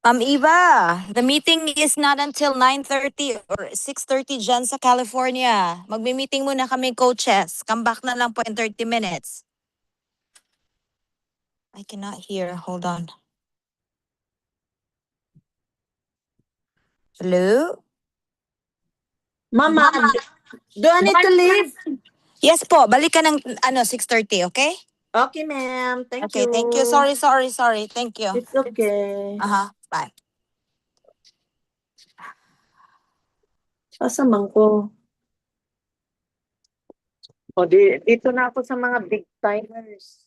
Eva, the meeting is not until 9:30 or 6:30 dyan sa California. Magmi-meeting muna kami, coaches. Come back na lang po in 30 minutes. I cannot hear. Hold on. Hello? Mama, do I need to leave? Yes po, balik ka ng 6:30, okay? Okay, ma'am. Thank you. Thank you. Sorry. Thank you. It's okay. Bye. Pasamang ko. O, dito na ako sa mga big timers.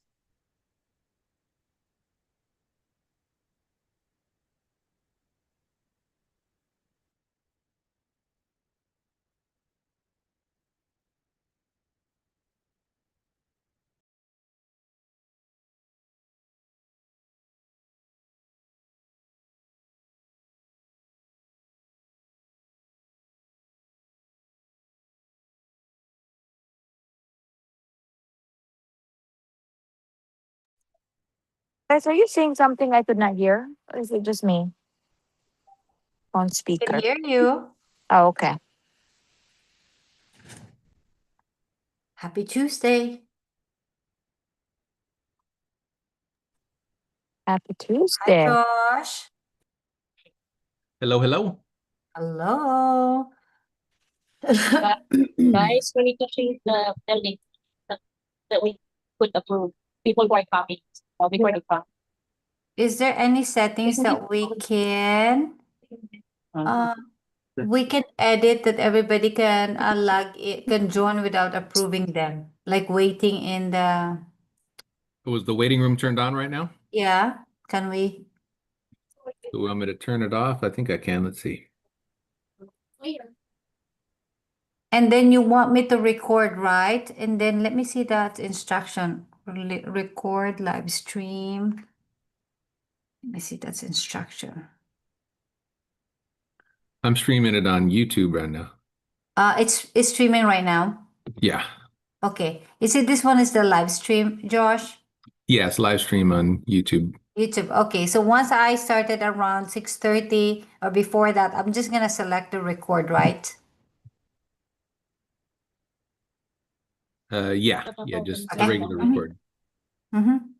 Guys, are you saying something I could not hear? Or is it just me? On speaker. Can hear you. Oh, okay. Happy Tuesday. Happy Hi, Tuesday. Josh. Hello, hello. Hello. Guys, we need to change the link that we could approve. People who are coming before they come. Is there any settings that we can edit that everybody can can join without approving them? Like waiting in the Was the waiting room turned on right now? yeah, can we? Do you want me to turn it off? I think I can. Let's see. And then you want me to record, right? And then let me see that instruction. Record live stream. Let me see that's instruction. I'm streaming it on YouTube right now. It's streaming right now. Yeah. Okay. Is it this one is the live stream, Josh? Yes, live stream on YouTube. YouTube. Okay. So once I started around 6:30 or before that, I'm just gonna select the record, right? Yeah, just Okay. a regular record. Mm-hmm.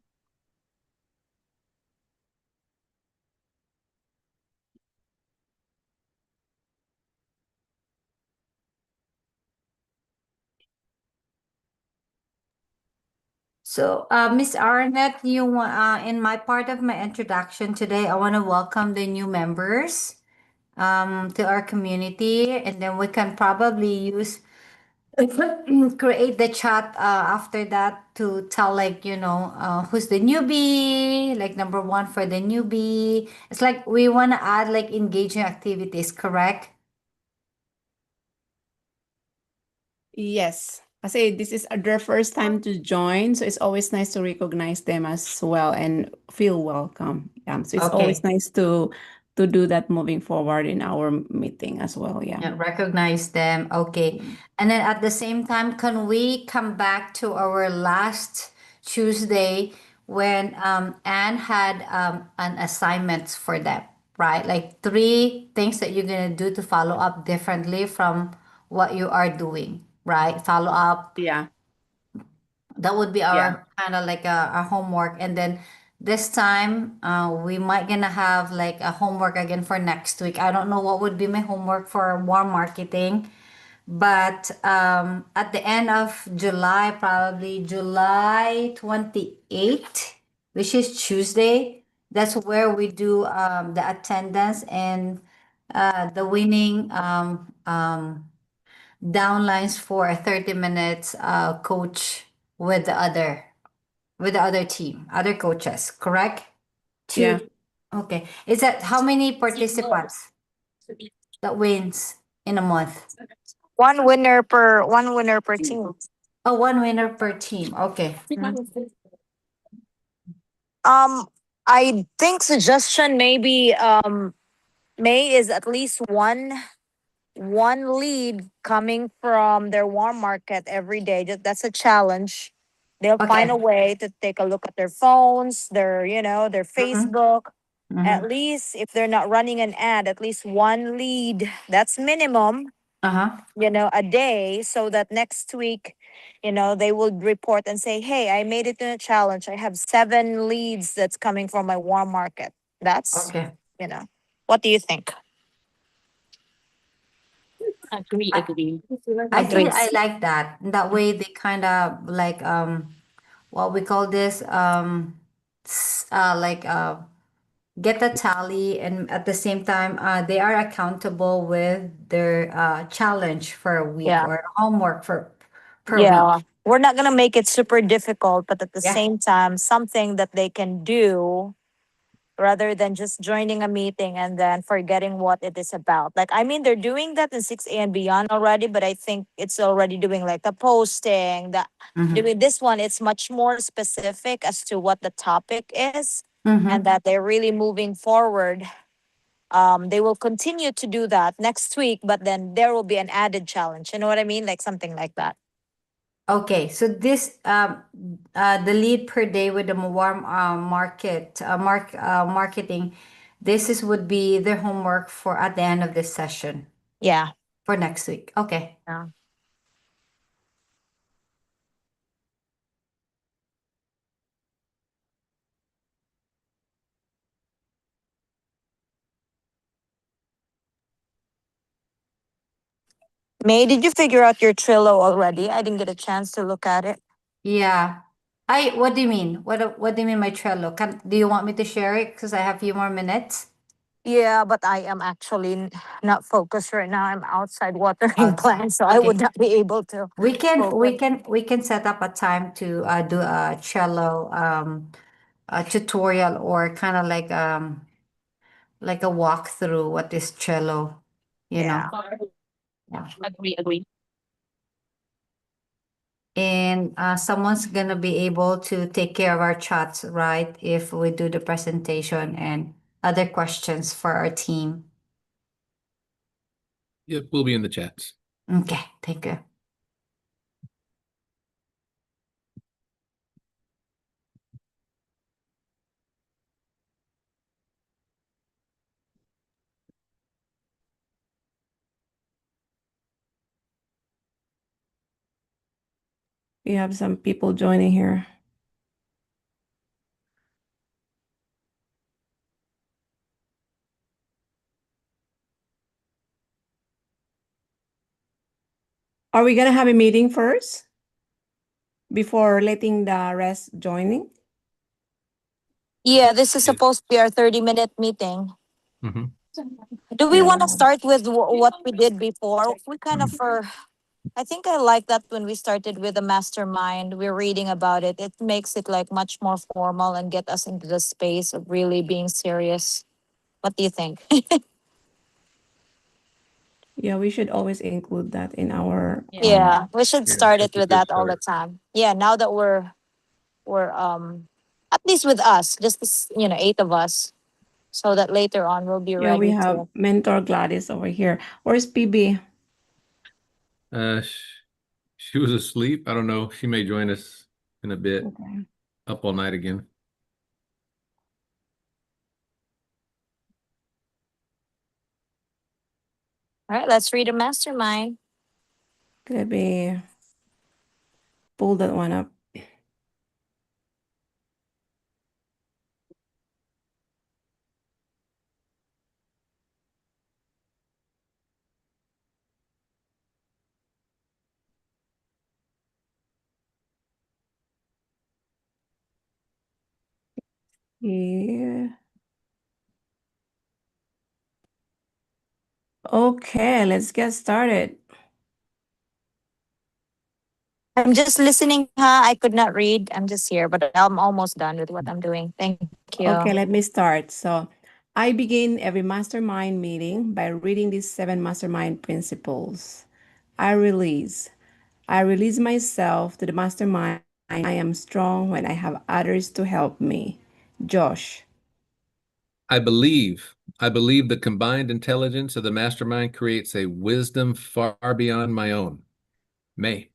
So, Miss Arnett, you want in my part of my introduction today, I want to welcome the new members to our community, and then we can probably use create the chat after that to tell like who's the newbie, like number one for the newbie. It's like we want to add like engaging activities, correct? Yes. Kasi this is their first time to join, so it's always nice to recognize them as well and feel welcome. Yeah, so it's always Okay. nice to do that moving forward in our meeting as well. Yeah. Yeah, recognize them. Okay. And then at the same time, can we come back to our last Tuesday when Anne had an assignment for them, right? Like 3 things that you're gonna do to follow up differently from what you are doing, right? Follow up. Yeah. That would be our kind of like our homework. And then this time, we might gonna have like a homework again for next week. I don't know what would be my homework for warm marketing, but at the end of July, probably July 28th, which is Tuesday, that's where we do the attendance and the winning downlines for 30 minutes coach with the other team, other coaches, correct? Yeah. Okay. Is that how many participants that wins in a month? One winner per team. Oh, 1 winner per team. Okay. I think suggestion maybe May is at least one lead coming from their warm market every day. That's a challenge. They'll find a Okay. way to take a look at their phones, their their Facebook, At Mhm. least if they're not running an ad, at least one lead. That's minimum, Uh-huh. a day, so that next week, they will report and say, hey, I made it in a challenge. I have 7 leads that's coming from my warm market. That's, Okay. what do you think? Agree, I- agree. I think Agreed. I like that. That way they kind of like what we call this like get a tally, and at the same time they are accountable with their challenge for a week Yeah. or homework for per Yeah. week. We're not going to make it super difficult, but at the Yeah. same time, something that they can do rather than just joining a meeting and then forgetting what it is about. Like, I mean, they're doing that in 6A and beyond already, but I think it's already doing like the posting, Mhm. doing this one, it's much more specific as to what the topic is, Mhm. and that they're really moving forward. They will continue to do that next week, but then there will be an added challenge. You know what I mean? Like something like that. Okay, so this the lead per day with the warm marketing, this is would be their homework for at the end of this session Yeah. for next week. Okay. Yeah. May, did you figure out your Trello already? I didn't get a chance to look at it. Yeah. What do you mean? What do you mean my Trello? Do you want me to share it? Because I have a few more minutes. Yeah, but I am actually not focused right now. I'm outside watering Okay. plants, so I would Okay. not be able to. We can set up a time to do a Trello a tutorial or kind of like a walkthrough what is Trello, you know. Yeah. Yeah. Agree, agree. And someone's gonna be able to take care of our chats, right? If we do the presentation and other questions for our team. Yep, we'll be in the chats. Okay, thank you. We have some people joining here. Are we gonna have a meeting first before letting the rest joining? Yeah, this is Yeah. supposed to be our 30-minute meeting. Mhm. Do we Yeah, want to we have- start with what we did before? We kind of I think I like that when we started with the mastermind, we're reading about it. It makes it like much more formal and get us into the space of really being serious. What do you think? Yeah, we should always include that in our Yeah, we should Yeah, start it that's a with good that all the start. time. Yeah, now that we're at least with us, just this, 8 of us, so that later on we'll be Yeah, we ready have to. Mentor Gladys over here. Where's PB? Uh, sh- she was asleep. I don't know. She may join us in a bit. Okay. Up all night again. All right, let's read a mastermind. Let me pull that one up. Yeah. Okay, let's get started. I'm just listening, huh? I could not read. I'm just here, but I'm almost done with what I'm doing. Thank you. Okay, let me start. So I begin every mastermind meeting by reading these 7 mastermind principles. I release. I release myself to the mastermind. I am strong when I have others to help me. Josh. I believe the combined intelligence of the mastermind creates a wisdom far beyond my own. May.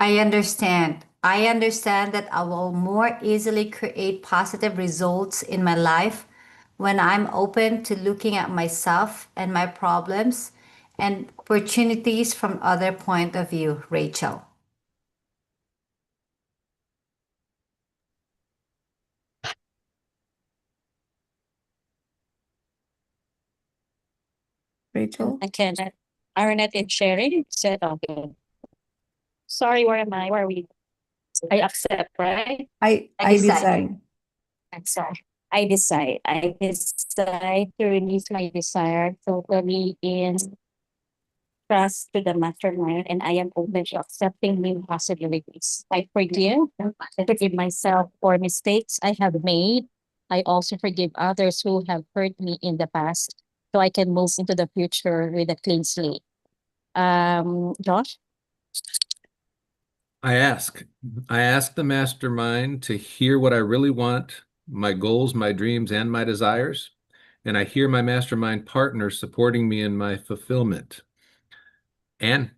I understand. I understand that I will more easily create positive results in my life when I'm open to looking at myself and my problems and opportunities from other point of view, Rachel. Rachel? I cannot. Arnett and sharing said, okay. Sorry, where am I? Where are we? I accept, right? I decide. Accept. I decide. I decide to release my desire totally in trust to the mastermind, and I am open to accepting new possibilities. I forgive myself for mistakes I have made. I also forgive others who have hurt me in the past, so I can move into the future with a clean slate. Josh? I ask the mastermind to hear what I really want, my goals, my dreams, and my desires. And I hear my mastermind partner supporting me in my fulfillment. And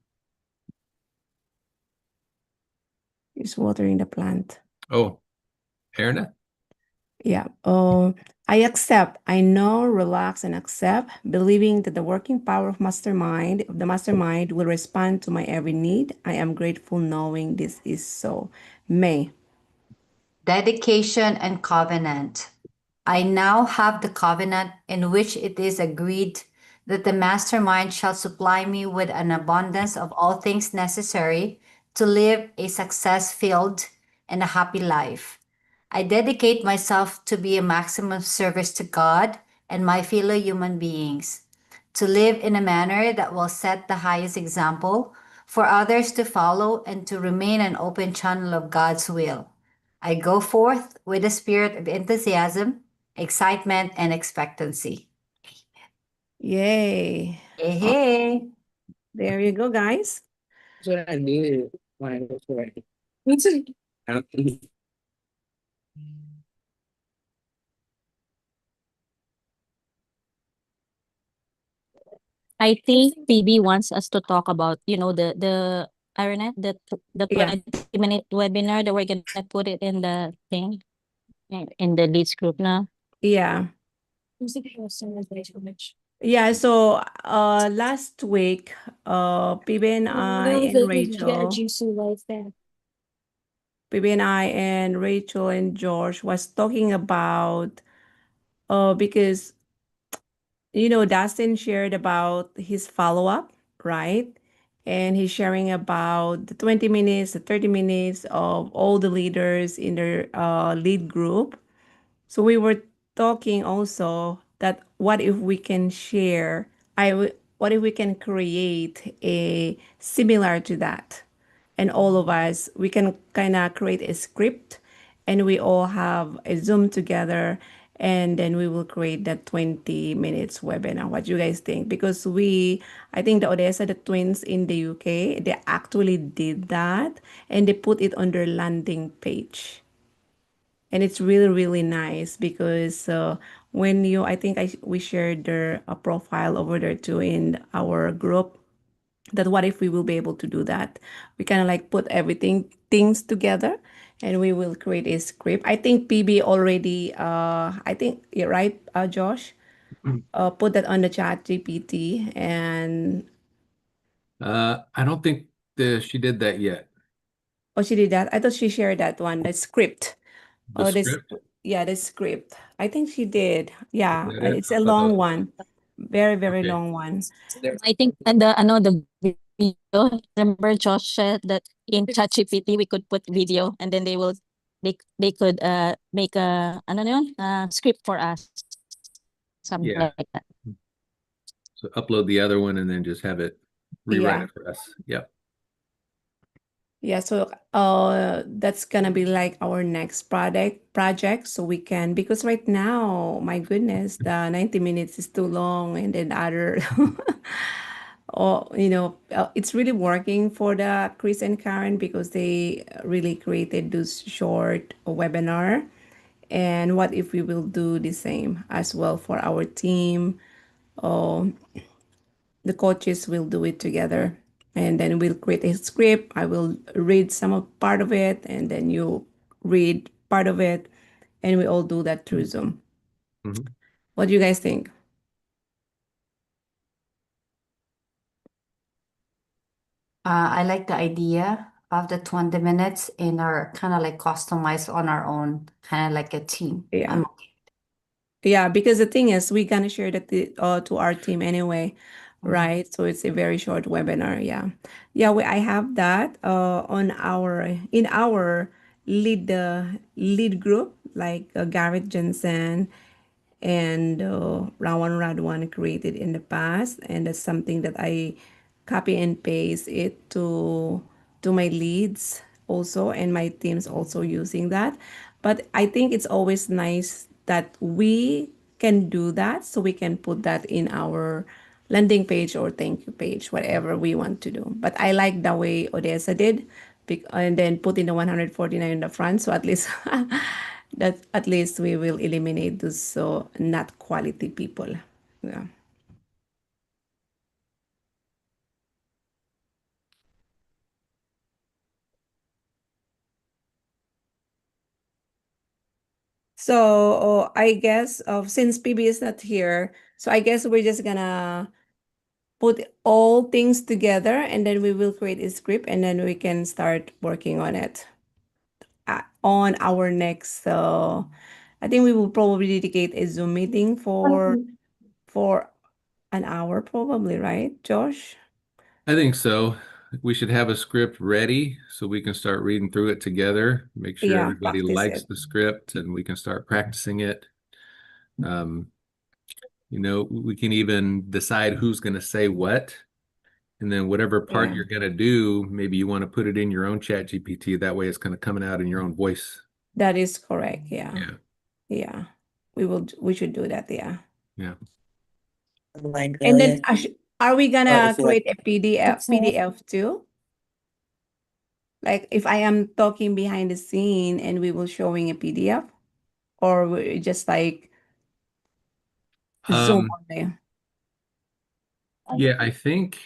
He's watering the plant. oh, Erna? Yeah. I accept. I know, relax, and accept, believing that the working power of the mastermind will respond to my every need. I am grateful knowing this is so. May. Dedication and covenant. I now have the covenant in which it is agreed that the mastermind shall supply me with an abundance of all things necessary to live a success-filled and a happy life. I dedicate myself to be a maximum service to God and my fellow human beings, to live in a manner that will set the highest example for others to follow and to remain an open channel of God's will. I go forth with a spirit of enthusiasm, excitement, and expectancy. Yay. Hey, hey. There you go, guys. That's what I needed when I was ready. I think PB wants us to talk about, the Arnett, the Yeah. 20-minute webinar that we're gonna put it in the thing, in the leads group now. Yeah. Yeah, so last week, PB and I and Rachel, PB and I and Rachel and George was talking about because Dustin shared about his follow-up, right? And he's sharing about the 20 minutes, the 30 minutes of all the leaders in their lead group. So we were talking also that what if we can share, what if we can create a similar to that? And all of us, we can kind of create a script and we all have a Zoom together and then we will create that 20 minutes webinar. What do you guys think? Because I think the Odessa, the twins in the UK, they actually did that and they put it on their landing page. And it's really, really nice because I think we shared their profile over there too in our group, that what if we will be able to do that? We kind of like put things together and we will create a script. I think PB already, I think, you're right, Josh, put that on the chat GPT and, I don't think she did that yet. oh, she did that. I thought she shared that one, the script. The script? Yeah, the script. I think she did. Yeah, Is that it? it's a I thought long that- one. Very, very Okay. long one. I think, and the video, remember Josh said that in ChatGPT we could put video and then they could make a script for us. Something Yeah. like that. So upload the other one and then just have it rewrite Yeah. it for us. Yep. Yeah, so that's gonna be like our next project so we can, because right now, my goodness, the 90 minutes is too long and then other it's really working for the Chris and Karen because they really created those short webinar. And what if we will do the same as well for our team? The coaches will do it together and then we'll create a script. I will read part of it and then you read part of it and we all do that through Zoom. Mhm. What do you guys think? I like the idea of the 20 minutes in our kind of like customized on our own, kind of like a team. Yeah. Yeah, because the thing is, we're gonna share that to our team anyway, right? So it's a very short webinar. Yeah, yeah. I have that on our in our lead group, like Garrett Jensen and Rawan Radwan created in the past, and that's something that I copy and paste it to my leads also, and my team's also using that. But I think it's always nice that we can do that, so we can put that in our landing page or thank you page, whatever we want to do. But I like the way Odessa did, and then put in the 149 in the front, so at least that at least we will eliminate those so not quality people. Yeah. So I guess since PB is not here, so I guess we're just gonna put all things together, and then we will create a script, and then we can start working on it on our next. I think we will probably dedicate a Zoom meeting for an hour, probably, right, Josh? I think so. We should have a script ready so we can start reading through it together, make sure Yeah, everybody practice likes it. the script and we can start practicing it. We can even decide who's going to say what. And then whatever part Yeah. you're going to do, maybe you want to put it in your own chat GPT. That way it's kind of coming out in your own voice. That is correct. Yeah. Yeah. Yeah. We should do that. Yeah. Yeah. And then are we gonna if you like- create a PDF too? Like if I am talking behind the scene and we will showing a PDF, or we just like Zoom Um, only? yeah, I think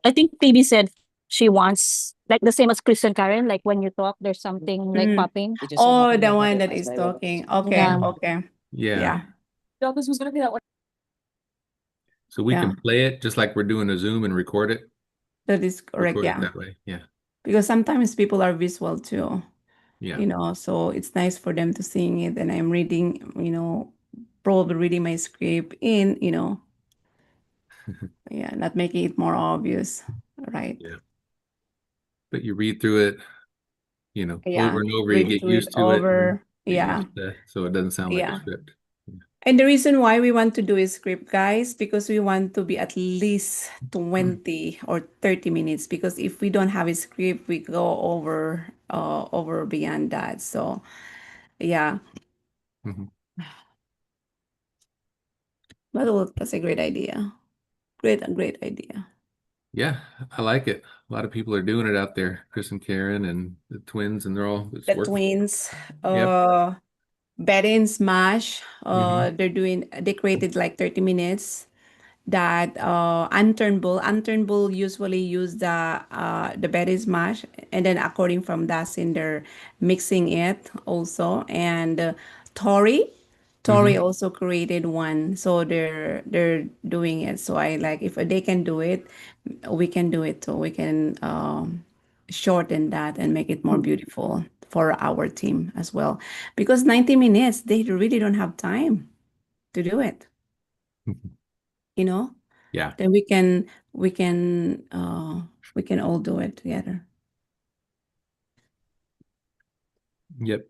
I think PB said she wants like the same as Chris and Karen, like when you talk, there's something like Mhm. popping. Oh, the one that is talking. Okay. Yeah. Okay. yeah. Yeah. This was gonna be that one. So we Yeah. can play it just like we're doing a Zoom and record it. That is correct. Record it Yeah. that way. Yeah. Because sometimes people are visual too. Yeah. So it's nice for them to seeing it, and I'm reading, probably reading my script in, yeah, not making it more obvious, right? Yeah. But you read through it, Yeah, over and over, you read get through it used to it. over. Yeah, So it doesn't sound like a yeah. script. And the reason why we want to do a script, guys, because we want to be at least 20 or 30 minutes, because if we don't have a script, we go over beyond that. So yeah, Mhm. but that's a great idea. Great idea. Yeah, I like it. A lot of people are doing it out there. Chris and Karen and the twins, and it's The working. twins, Yep. Betty and Smash, Mhm. they created like 30 minutes that Unturnbull usually use the Betty Smash, and then according from that in they're mixing it also, and Tori Mhm. also created one, so they're doing it. So I like, if they can do it, we can do it. So we can shorten that and make it more beautiful for our team as well. Because 90 minutes, they really don't have time to do it, you know? Yeah. Then we can all do it together. Yep.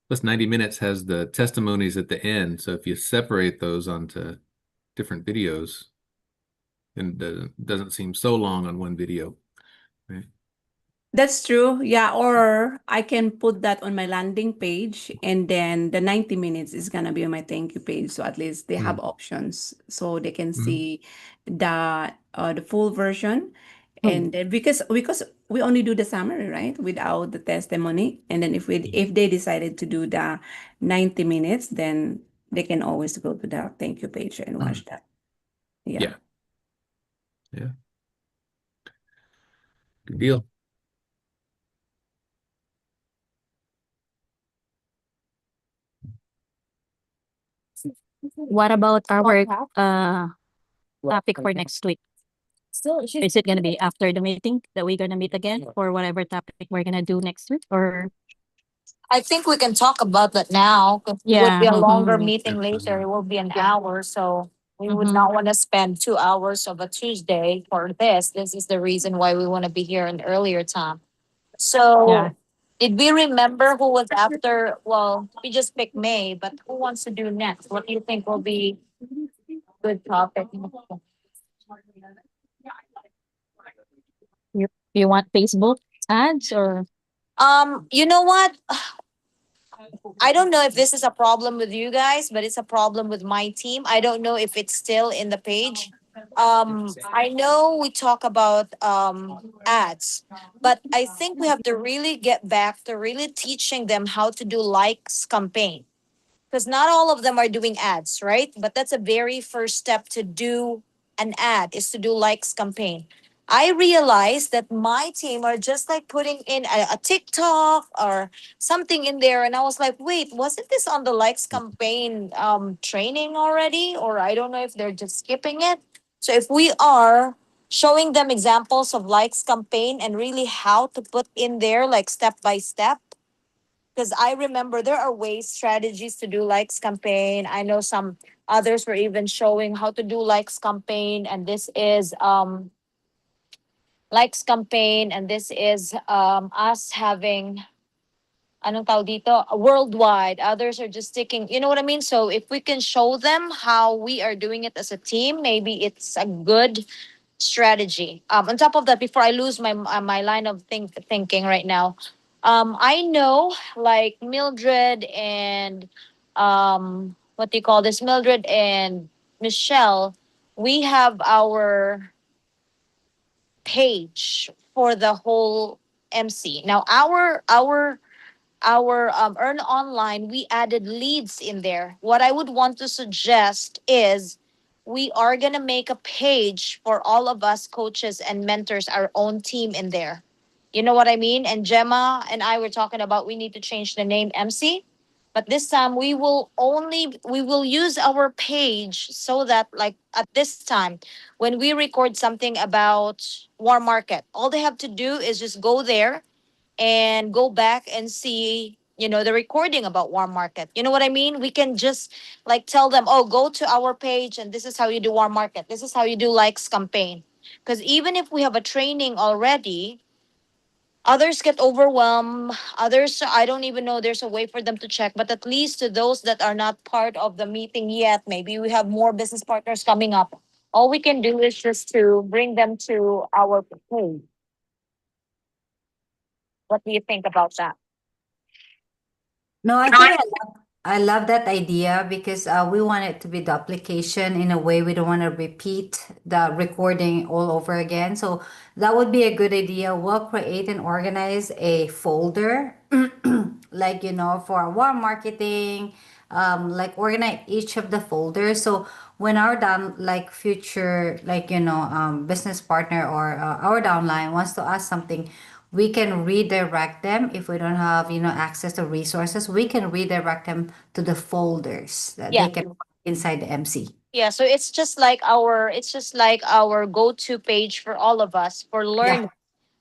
Plus 90 minutes has the testimonies at the end. So if you separate those onto different videos, then it doesn't seem so long on one video. Right? That's true. Yeah, or I can put that on my landing page, and then the 90 minutes is gonna be on my thank you page. So at least they have options, so they can see the full version. And then because we only do the summary, right? Without the testimony. And then if they decided to do the 90 minutes, then they can always go to the thank you page and watch that. Yeah. Yeah. Yeah. Good deal. What about our topic for next week? Is it gonna be after the meeting that we're gonna meet again for whatever topic we're gonna do next week, or? I think we can talk about that now, 'cause it would Yeah. be a longer Mhm. meeting later. It will be an hour, so we would Mhm. not want to spend 2 hours of a Tuesday for this. This is the reason why we want to be here an earlier time. So Yeah. did we remember who was after? Well, we just picked May, but who wants to do next? What do you think will be good topic? You want Facebook ads or? You know what? I don't know if this is a problem with you guys, but it's a problem with my team. I don't know if it's still in the page. I know we talk about ads, but I think we have to really get back to really teaching them how to do likes campaign, because not all of them are doing ads, right? But that's a very first step to do an ad is to do likes campaign. I realized that my team are just like putting in a TikTok or something in there, and I was like, wait, wasn't this on the likes campaign training already? Or I don't know if they're just skipping it. So if we are showing them examples of likes campaign and really how to put in there like step by step, because I remember there are ways, strategies to do likes campaign. I know some others were even showing how to do likes campaign, and this is likes campaign, and this is us having anong tawag dito, worldwide. Others are just sticking, you know what I mean? So if we can show them how we are doing it as a team, maybe it's a good strategy. On top of that, before I lose my line of thinking right now, I know like Mildred and what do you call this? Mildred and Michelle, we have our page for the whole MC. Now our earn online, we added leads in there. What I would want to suggest is we are going to make a page for all of us coaches and mentors, our own team in there. You know what I mean? And Gemma and I were talking about we need to change the name MC, but this time we will use our page so that like at this time when we record something about War Market, all they have to do is just go there and go back and see, you know, the recording about Warm Market. You know what I mean? We can just like tell them, oh, go to our page and this is how you do Warm Market, this is how you do likes campaign. Because even if we have a training already, others get overwhelmed. Others, I don't even know there's a way for them to check, but at least to those that are not part of the meeting yet, maybe we have more business partners coming up, all we can do is just to bring them to our page. What do you think about that? No, I think I love that idea because we want it to be duplication in a way. We don't want to repeat the recording all over again. So that would be a good idea. We'll create and organize a folder, like, for warm marketing, like organize each of the folders. So when our down, like future, like, business partner or our downline wants to ask something, we can redirect them. If we don't have access to resources, we can redirect them to the folders that Yeah. they can put inside the MC. Yeah, so it's just like our go-to page for all of us for learning.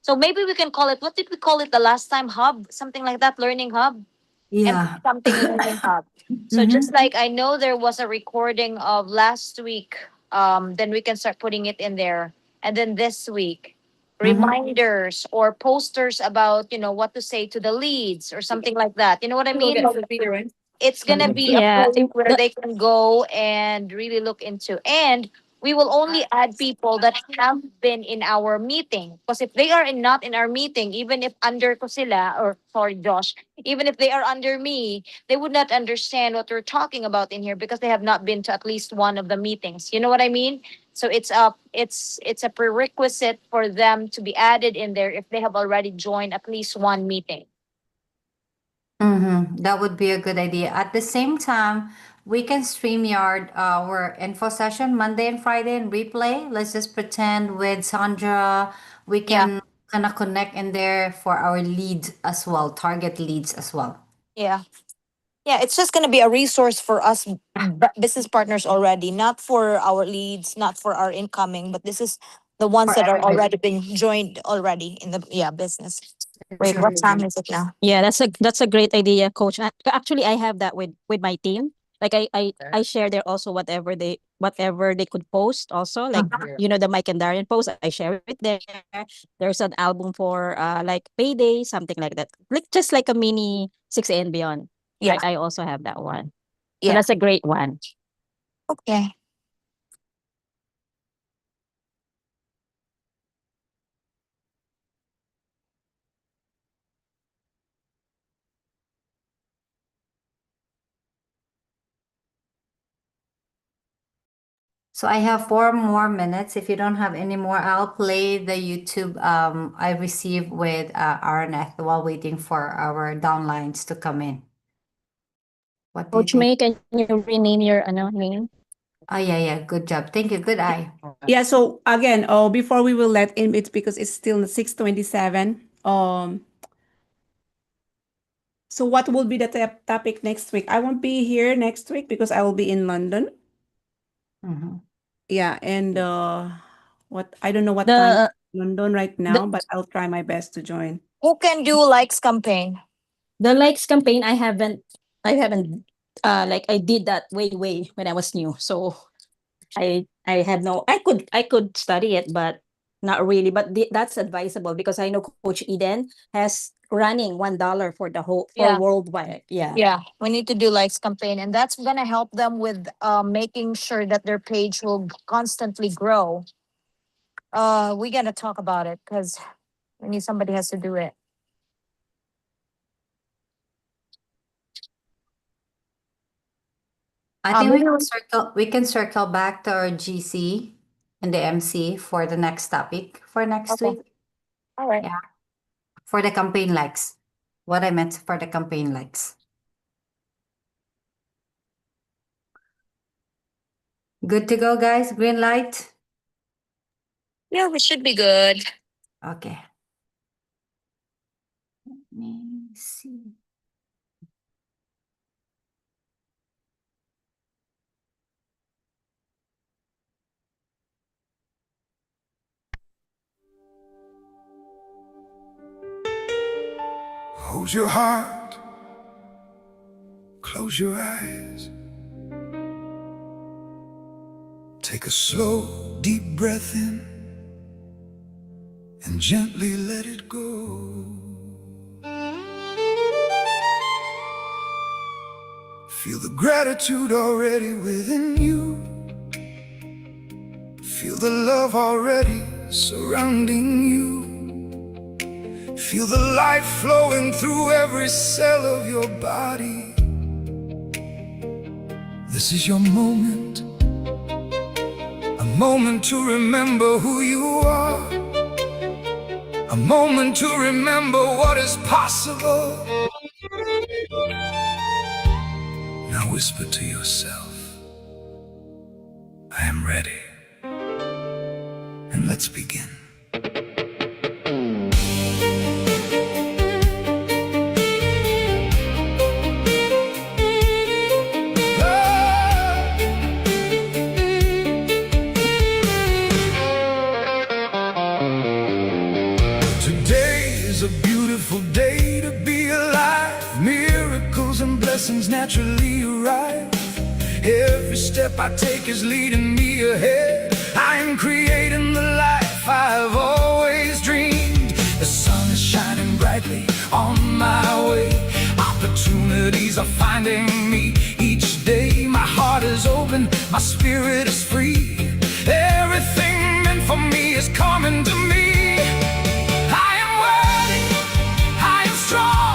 So maybe we can call it, what did we call it the last time? Hub, something like that, learning hub, and Yeah. something learning hub. So just like I know there was a recording of last week, then we can start putting it in there, and then this week reminders or posters about what to say to the leads or something like that. You know what I mean? It's gonna be a Yeah, place where they can go and really look into. And we will only add people that have been in our meeting. Because if they are not in our meeting, even if under ko sila, or sorry, Josh, even if they are under me, they would not understand what we're talking about in here because they have not been to at least one of the meetings. You know what I mean? So it's a prerequisite for them to be added in there if they have already joined at least one meeting. That would be a good idea. At the same time, we can StreamYard our info session Monday and Friday and replay. Let's just pretend with Sandra, we Yeah. can kind of connect in there for our leads as well, target leads as well. Yeah. Yeah, it's just gonna be a resource for us business partners already, not for our leads, not for our incoming, but this is the ones For that are everybody. already been joined already in the business. Wait, Sure. what time is it now? Yeah, that's a great idea, coach. Actually, I have that with my team. Like I share there also whatever they could post also, like the Mike and Darian post, I share it there. There's an album for like payday, something like that. Like just like a mini 6 and beyond. Yeah. I also have that one. So Yeah. that's a great one. Okay. So I have 4 more minutes. If you don't have any more, I'll play the YouTube I received with RNF while waiting for our downlines to come in. What do you Coach think? May, can you rename your name? Oh yeah, good job. Thank you. Good eye. Yeah, so again, before we will let in, it's because it's still 6:27. So what will be the topic next week? I won't be here next week because I will be in London. Mhm. Yeah, and I don't know what time in London right now, but I'll try my best to join. Who can do likes campaign? The likes campaign, I haven't like I did that way when I was new. So I have no I could study it, but not really. But that's advisable because I know Coach Eden has running $1 for the whole Yeah. worldwide. Yeah. Yeah, we need to do likes campaign, and that's gonna help them with making sure that their page will constantly grow. We gotta talk about it because we need somebody has to do it. I think maybe we can circle back to our GC and the MC for the next topic for next Okay. week. All right. Yeah. For the campaign likes. What I meant for the campaign likes. Good to go, guys? Green light? Yeah, we should be good. Okay. Let me see. Hold your heart, close your eyes. Take a slow, deep breath in and gently let it go. Feel the gratitude already within you. Feel the love already surrounding you. Feel the life flowing through every cell of your body. This is your moment, a moment to remember who you are, a moment to remember what is possible. Now whisper to yourself, I am ready, and let's begin. Blessings naturally arrive. Every step I take is leading me ahead. I am creating the life I've always dreamed. The sun is shining brightly on my way. Opportunities are finding me each day. My heart is open, my spirit is free. Everything meant for me is coming to me. I am worthy, I am strong.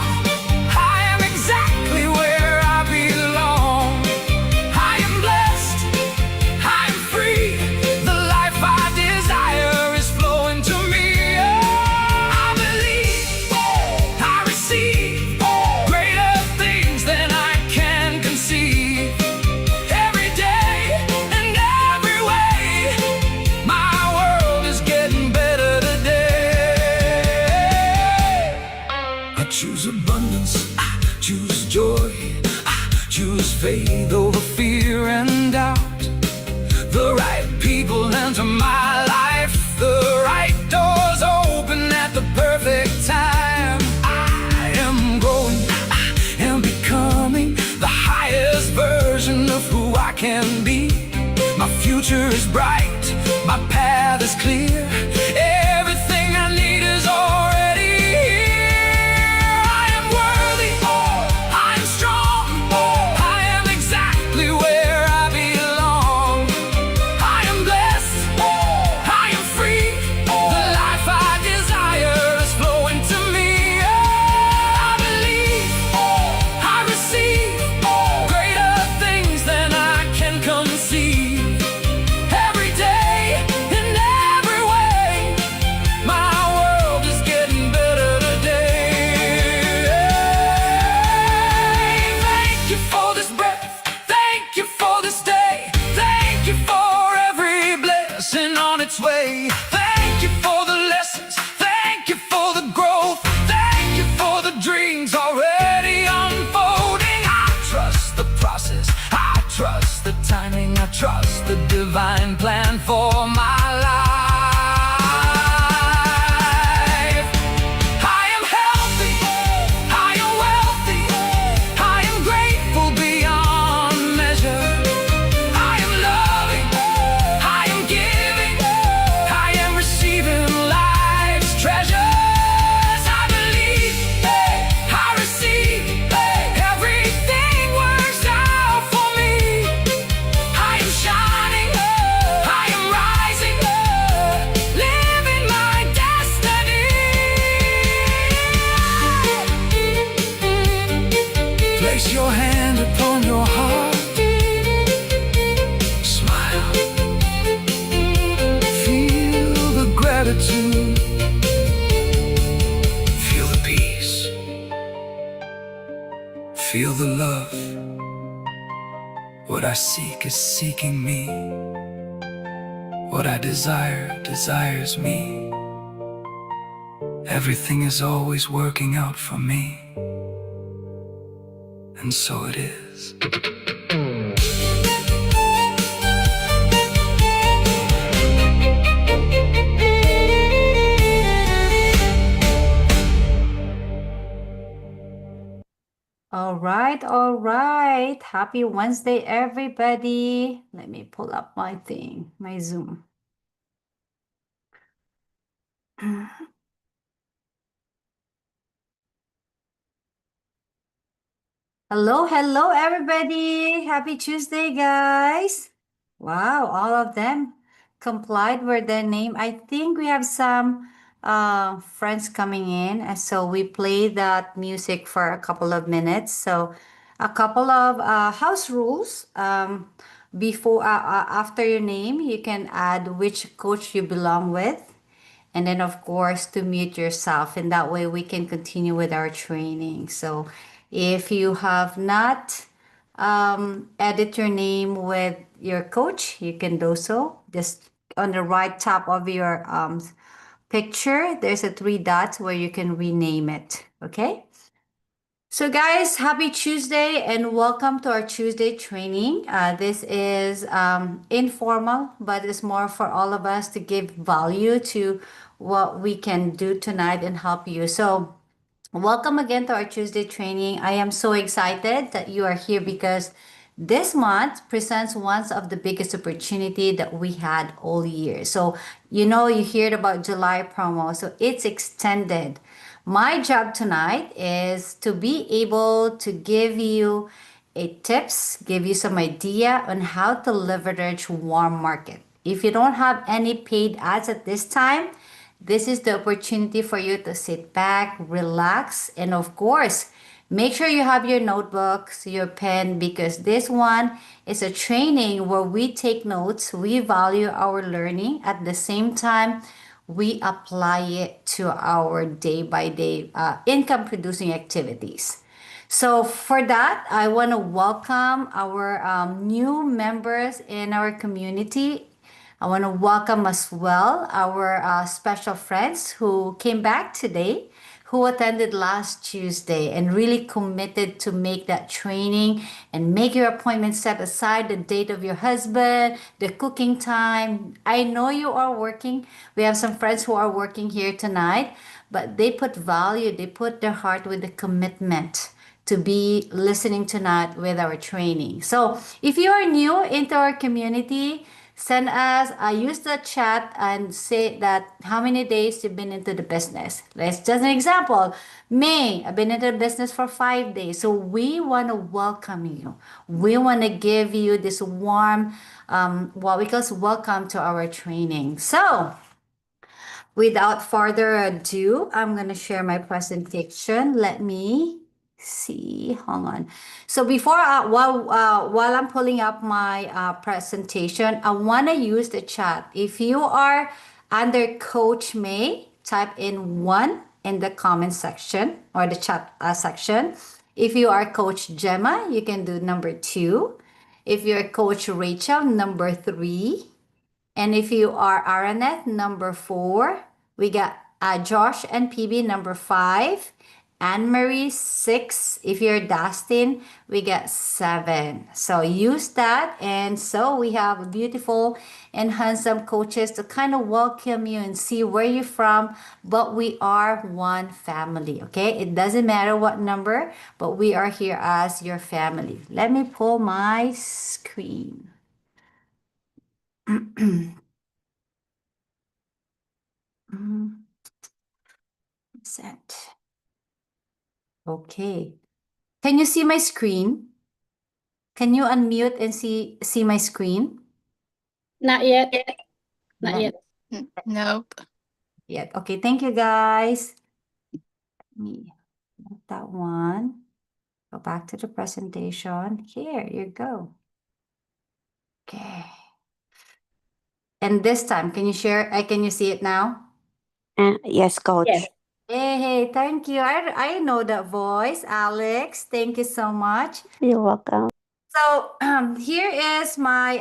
Choose abundance, I choose joy, I faith over fear and doubt. The right people enter my life, the right doors open at the perfect time. I am growing, I am becoming the highest version of who I can be. My future is bright, my path is clear. Everything I need is already here. I am worthy, I am strong, I am exactly where I belong. I am blessed, I am free. The life I desire is flowing to me. I believe, I receive greater things than I can conceive. Every day, in every way, my world is getting better today. Thank you for this breath, thank you for this day, thank you for every blessing on its way. Thank you for the lessons, thank you for the growth, thank you for the dreams already unfolding. I trust the process, I trust the timing, I trust the divine plan for my life. I am healthy, I am wealthy, I am grateful beyond measure. I am loving, I am giving, I am receiving life's treasures. I believe, I receive, everything works out for me. I am shining, I am rising, living my destiny. Place your hand upon your heart, smile, feel the gratitude, feel the peace, feel the love. What I seek is seeking me. What I desire desires me. Everything is always working out for me. And so it is. All right, all right. Happy Wednesday, everybody. Let me pull up my thing, my Zoom. Hello, hello, everybody. Happy Tuesday, guys. Wow, all of them complied with their name. I think we have some friends coming in, and so we play that music for a couple of minutes. So, a couple of house rules. Before after your name, you can add which coach you belong with, and then of course to mute yourself, and that way we can continue with our training. So if you have not edit your name with your coach, you can do so. Just on the right top of your picture, there's a 3 dots where you can rename it. Okay. So guys, happy Tuesday and welcome to our Tuesday training. This is informal, but it's more for all of us to give value to what we can do tonight and help you. So welcome again to our Tuesday training. I am so excited that you are here because this month presents one of the biggest opportunity that we had all year. So, you know, you heard about July promo, so it's extended. My job tonight is to be able to give you tips, give you some idea on how to leverage warm market. If you don't have any paid ads at this time, this is the opportunity for you to sit back, relax, and of course, make sure you have your notebooks, your pen, because this one is a training where we take notes, we value our learning. At the same time, we apply it to our day-by-day income producing activities. So for that, I want to welcome our new members in our community. I want to welcome as well our special friends who came back today, who attended last Tuesday and really committed to make that training and make your appointment, set aside the date of your husband, the cooking time. I know you are working. We have some friends who are working here tonight, but they put value, they put their heart with the commitment to be listening tonight with our training. So if you are new into our community, send us, use the chat and say that how many days you've been into the business. Let's just an example. May, I've been into the business for 5 days. So we want to welcome you. We want to give you this warm, what we call welcome to our training. So without further ado, I'm going to share my presentation. Let me see, hold on. So before, while I'm pulling up my presentation, I want to use the chat. If you are under Coach May, type in 1 in the comment section or the chat section. If you are Coach Gemma, you can do number 2. If you're Coach Rachel, number 3. And if you are Aranet, number 4. We got Josh and PB, number 5. Anne-Marie, 6. If you're Dustin, we got 7. So use that. And so we have beautiful and handsome coaches to kind of welcome you and see where you're from. But we are one family, okay? It doesn't matter what number, but we are here as your family. Let me pull my screen. Set. Okay. Can you see my screen? Can you unmute and see my screen? Not yet. Not Not yet. Nope. Yet. Okay, thank you guys. Let me let that one. Go back to the presentation. Here you go. Okay. And this time, can you share? Can you see it now? Yes, coach. Yes. Hey, thank you. I know that voice, Alex. Thank you so much. You're welcome. So here is my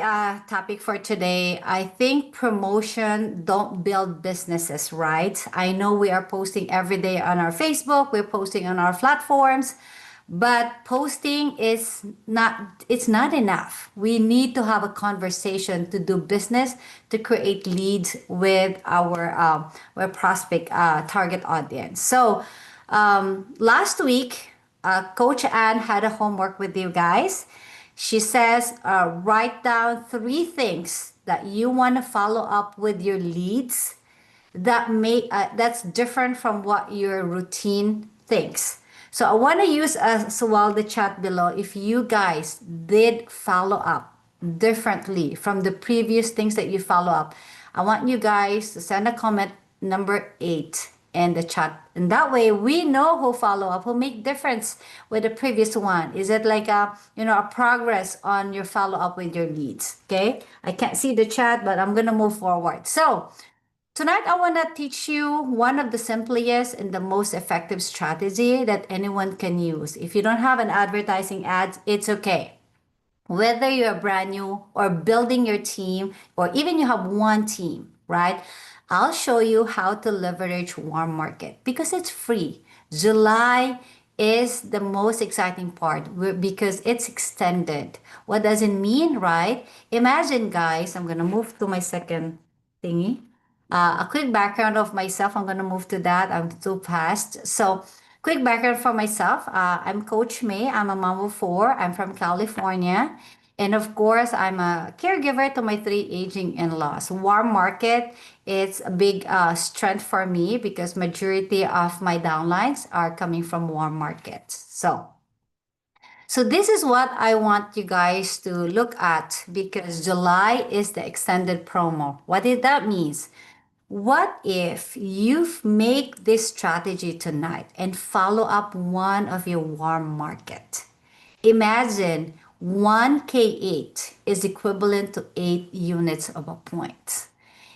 topic for today. I think promotion don't build businesses, right? I know we are posting every day on our Facebook, we're posting on our platforms, but posting is not, it's not enough. We need to have a conversation to do business, to create leads with our prospect target audience. So last week, Coach Ann had a homework with you guys. She says, write down 3 things that you want to follow up with your leads that that's different from what your routine thinks. So I want to use as well the chat below if you guys did follow up differently from the previous things that you follow up. I want you guys to send a comment number 8 in the chat, and that way we know who follow up, who make difference with the previous one. Is it like a progress on your follow up with your leads? Okay, I can't see the chat, but I'm gonna move forward. So tonight I want to teach you one of the simplest and the most effective strategy that anyone can use. If you don't have an advertising ads, it's okay. Whether you're brand new or building your team, or even you have one team, right? I'll show you how to leverage warm market because it's free. July is the most exciting part because it's extended. What does it mean, right? Imagine, guys, I'm going to move to my second thingy. A quick background of myself. I'm going to move to that. I'm too fast. So quick background for myself. I'm Coach May. I'm a mom of 4. I'm from California. And of course, I'm a caregiver to my 3 aging in-laws. Warm market, it's a big strength for me because majority of my downlines are coming from warm markets. So this is what I want you guys to look at because July is the extended promo. What did that means? What if you make this strategy tonight and follow up one of your warm market? Imagine 1K8 is equivalent to 8 units of a point.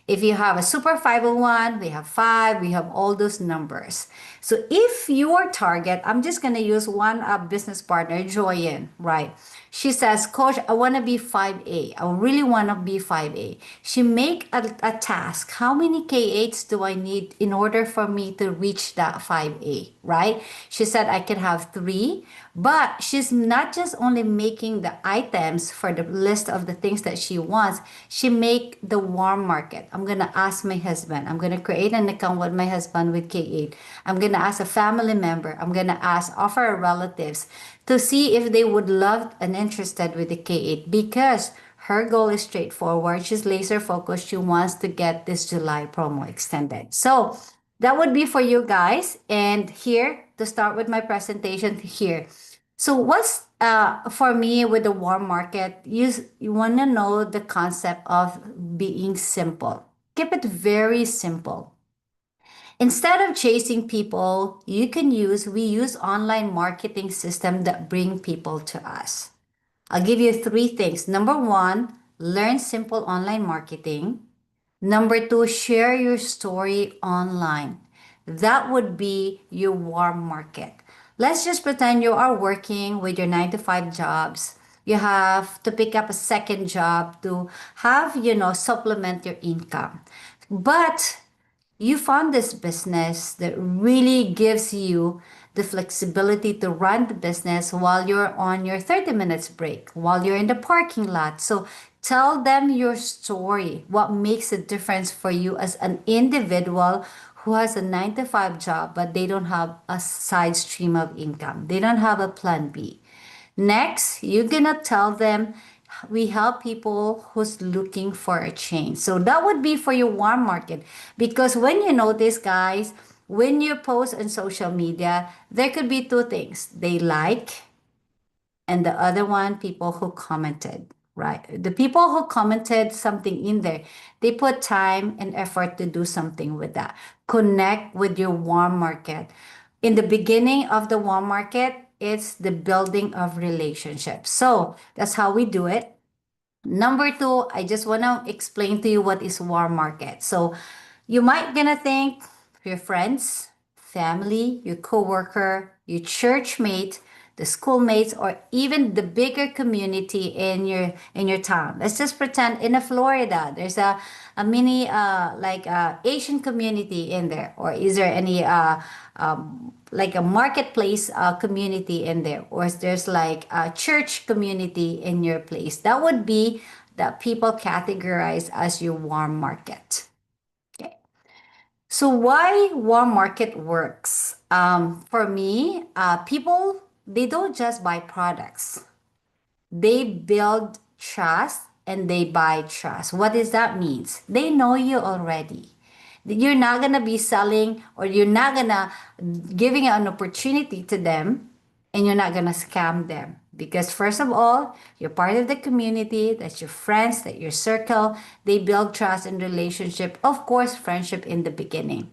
If you have a super 501, we have 5, we have all those numbers. So if your target, I'm just going to use one business partner, Joyen, right? She says, Coach, I want to be 5A. I really want to be 5A. She make a task. How many K8s do I need in order for me to reach that 5A, right? She said I can have 3, but she's not just only making the items for the list of the things that she wants. She make the warm market. I'm going to ask my husband. I'm going to create an account with my husband with K8. I'm going to ask a family member. I'm going to offer our relatives to see if they would love and interested with the K8, because her goal is straightforward. She's laser focused. She wants to get this July promo extended. So that would be for you guys. And here, to start with my presentation here. So what's for me with the warm market, you want to know the concept of being simple. Keep it very simple. Instead of chasing people, we use online marketing system that bring people to us. I'll give you 3 things. Number 1, learn simple online marketing. Number 2, share your story online. That would be your warm market. Let's just pretend you are working with your 9 to 5 jobs. You have to pick up a second job to have, supplement your income. But you found this business that really gives you the flexibility to run the business while you're on your 30 minutes break, while you're in the parking lot. So tell them your story, what makes a difference for you as an individual who has a 9 to 5 job, but they don't have a side stream of income. They don't have a plan B. Next, you're gonna tell them we help people who's looking for a change. So that would be for your warm market, because when you notice, guys, when you post on social media, there could be 2 things. They like, and the other one, people who commented, right? The people who commented something in there, they put time and effort to do something with that. Connect with your warm market. In the beginning of the warm market, it's the building of relationships. So that's how we do it. Number 2, I just want to explain to you what is warm market. So you might gonna think your friends, family, your coworker, your church mate, the schoolmates, or even the bigger community in your town. Let's just pretend in Florida, there's a mini Asian community in there, or is there any like a marketplace community in there, or there's like a church community in your place? That would be that people categorize as your warm market. Okay. So why warm market works? For me, people, they don't just buy products. They build trust and they buy trust. What does that mean? They know you already. You're not gonna be selling, or you're not gonna giving an opportunity to them, and you're not gonna scam them. Because first of all, you're part of the community, that's your friends, that's your circle. They build trust and relationship, of course, friendship in the beginning,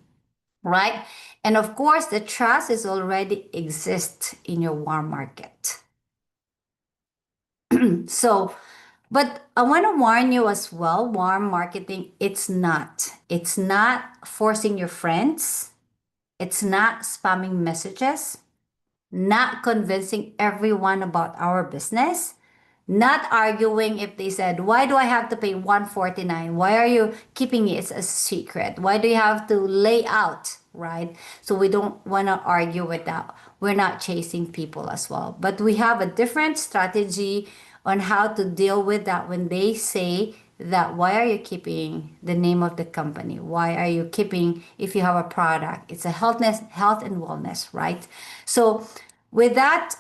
right? And of course, the trust is already exists in your warm market. So, but I want to warn you as well, warm marketing, it's not forcing your friends. It's not spamming messages, not convincing everyone about our business, not arguing if they said, why do I have to pay $149? Why are you keeping it as a secret? Why do you have to lay out, right? So we don't want to argue with that. We're not chasing people as well. But we have a different strategy on how to deal with that when they say that, why are you keeping the name of the company? Why are you keeping, if you have a product, it's a health and wellness, right? So with that,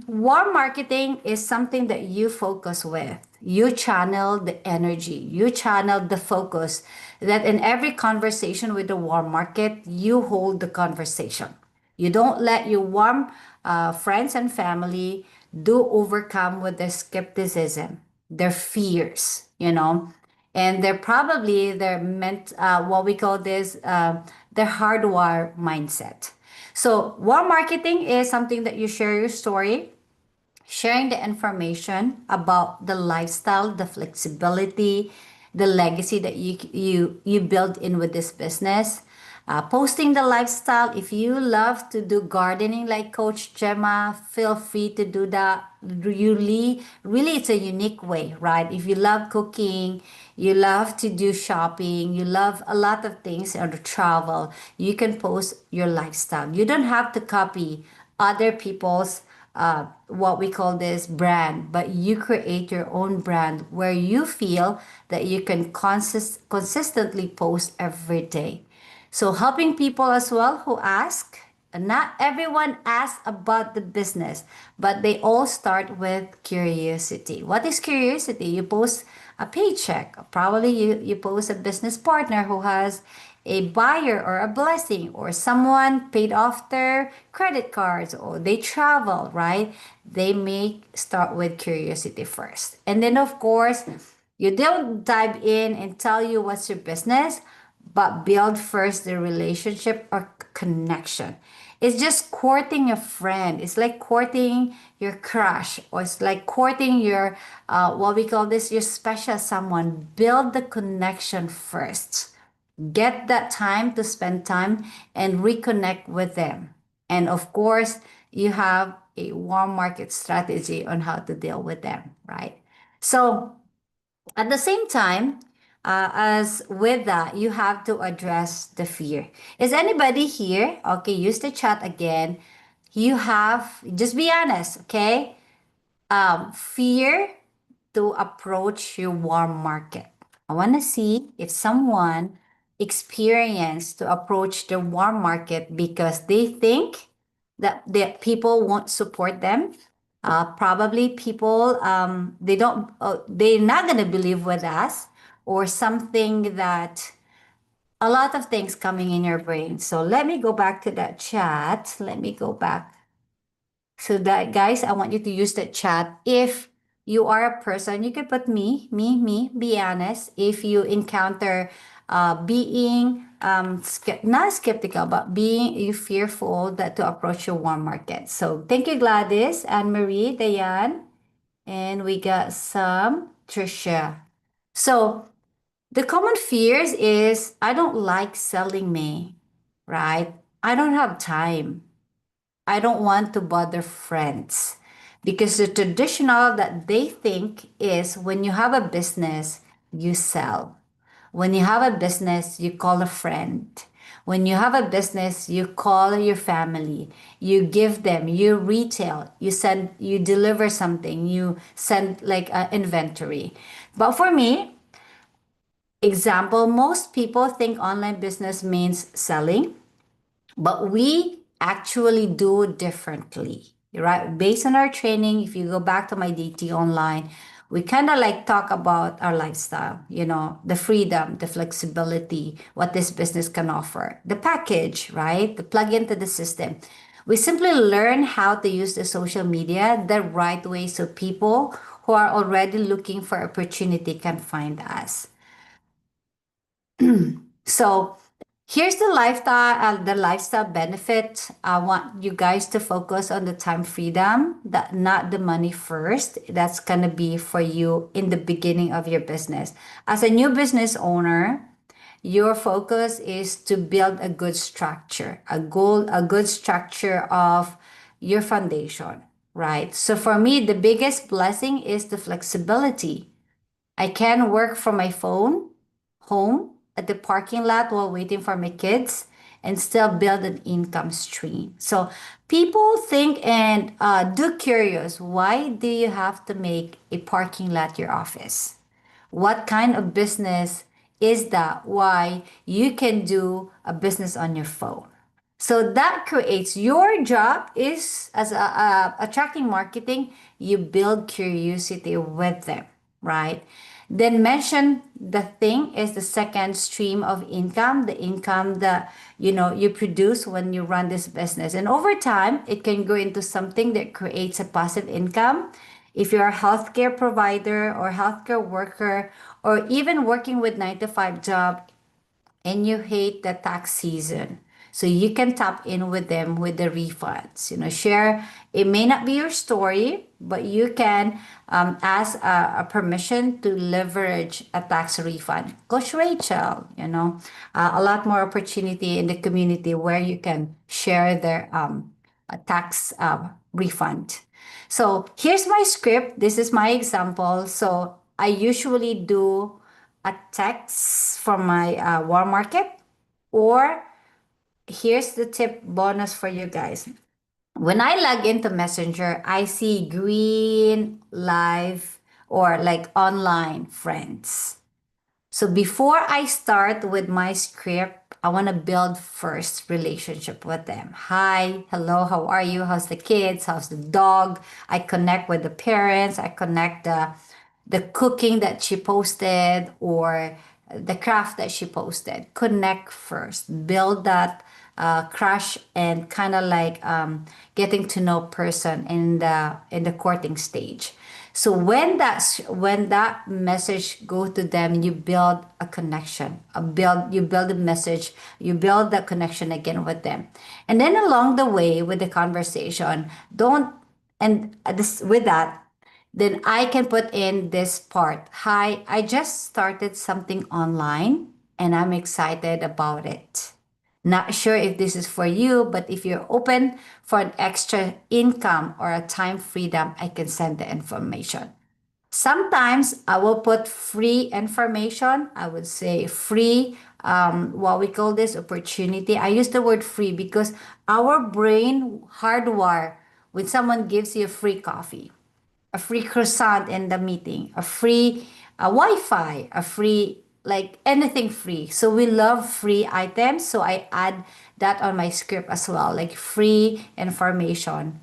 warm marketing is something that you focus with. You channel the energy, you channel the focus, that in every conversation with the warm market, you hold the conversation. You don't let your warm friends and family do overcome with their skepticism, their fears, and they're meant, what we call this, their hardwire mindset. So warm marketing is something that you share your story, sharing the information about the lifestyle, the flexibility, the legacy that you build in with this business. Posting the lifestyle. If you love to do gardening like Coach Gemma, feel free to do that. Really, it's a unique way, right? If you love cooking, you love to do shopping, you love a lot of things or to travel, you can post your lifestyle. You don't have to copy other people's what we call this brand, but you create your own brand where you feel that you can consistently post every day. So helping people as well who ask, and not everyone asks about the business, but they all start with curiosity. What is curiosity? You post a paycheck. Probably you post a business partner who has a buyer or a blessing, or someone paid off their credit cards, or they travel, right? They may start with curiosity first. And then, of course, you don't dive in and tell you what's your business, but build first the relationship or connection. It's just courting a friend. It's like courting your crush, or it's like courting your, what we call this, your special someone. Build the connection first. Get that time to spend time and reconnect with them. And of course, you have a warm market strategy on how to deal with them, right? So at the same time, as with that, you have to address the fear. Is anybody here? Okay, use the chat again. You have, just be honest, okay? Fear to approach your warm market. I want to see if someone experienced to approach the warm market because they think that the people won't support them. Probably people, they don't, they're not going to believe with us, or something that, a lot of things coming in your brain. So let me go back to that chat. Let me go back. So that, guys, I want you to use that chat. If you are a person, you can put me, be honest. If you encounter being not skeptical, but being you fearful that to approach your warm market. So thank you, Gladys, Anne-Marie, Diane, and we got some Trisha. So the common fears is, I don't like selling me, right? I don't have time. I don't want to bother friends. Because the traditional that they think is when you have a business, you sell. When you have a business, you call a friend. When you have a business, you call your family. You give them, you retail, you send, you deliver something, you send like an inventory. But for me, example, most people think online business means selling, but we actually do differently, right? Based on our training, if you go back to my DT online, we kind of like talk about our lifestyle, you know, the freedom, the flexibility, what this business can offer, the package, right? The plug into the system. We simply learn how to use the social media the right way so people who are already looking for opportunity can find us. So here's the lifestyle benefit. I want you guys to focus on the time freedom, that not the money first. That's gonna be for you in the beginning of your business. As a new business owner, your focus is to build a good structure, a good structure of your foundation, right? So for me, the biggest blessing is the flexibility. I can work from my phone, home, at the parking lot while waiting for my kids, and still build an income stream. So people think and do curious, why do you have to make a parking lot your office? What kind of business is that? Why you can do a business on your phone? So that creates, your job is as attracting marketing, you build curiosity with them, right? Then mention the thing is the second stream of income, the income that you produce when you run this business. And over time, it can go into something that creates a passive income. If you're a healthcare provider or healthcare worker, or even working with 9-to-5 job and you hate the tax season. So you can tap in with them with the refunds. Share. It may not be your story, but you can ask a permission to leverage a tax refund. Coach Rachel, a lot more opportunity in the community where you can share their a tax refund. So here's my script. This is my example. So I usually do a text from my warm market, or here's the tip bonus for you guys. When I log into Messenger, I see green live or like online friends. So before I start with my script, I want to build first relationship with them. Hi, hello, how are you? How's the kids? How's the dog? I connect with the parents. I connect the cooking that she posted or the craft that she posted. Connect first. Build that crush and kind of like getting to know person in the courting stage. So when that message go to them, you build a connection. You build a message. You build that connection again with them, and then along the way with the conversation, with that, then I can put in this part. Hi, I just started something online and I'm excited about it. Not sure if this is for you, but if you're open for an extra income or a time freedom, I can send the information. Sometimes I will put free information. I would say free, what we call this opportunity. I use the word free because our brain hardwire when someone gives you a free coffee, a free croissant in the meeting, a free Wi-Fi, a free, like anything free. So we love free items. So I add that on my script as well, like free information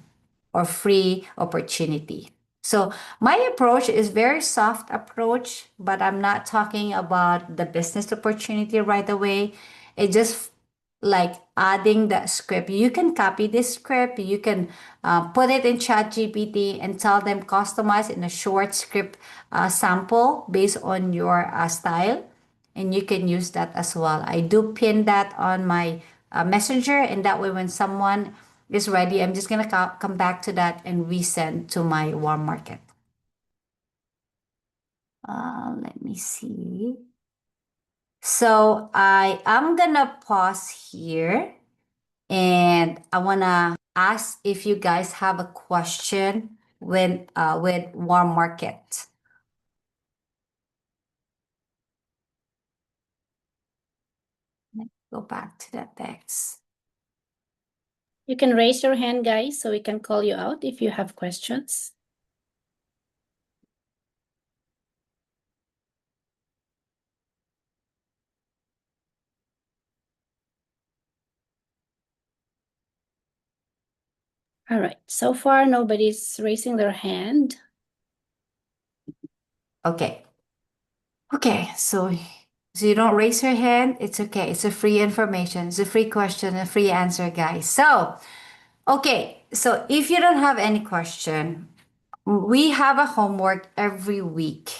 or free opportunity. So my approach is very soft approach, but I'm not talking about the business opportunity right away. It just like adding that script. You can copy this script. You can put it in ChatGPT and tell them customize in a short script sample based on your style. And you can use that as well. I do pin that on my messenger, and that way when someone is ready, I'm just gonna come back to that and resend to my warm market. Let me see. So I am gonna pause here, and I wanna ask if you guys have a question with warm market. Let's go back to that text. You can raise your hand, guys, so we can call you out if you have questions. All right, so far nobody's raising their hand. Okay. Okay, so you don't raise your hand, it's okay. It's a free information. It's a free question, a free answer, guys. So, okay, so if you don't have any question, we have a homework every week.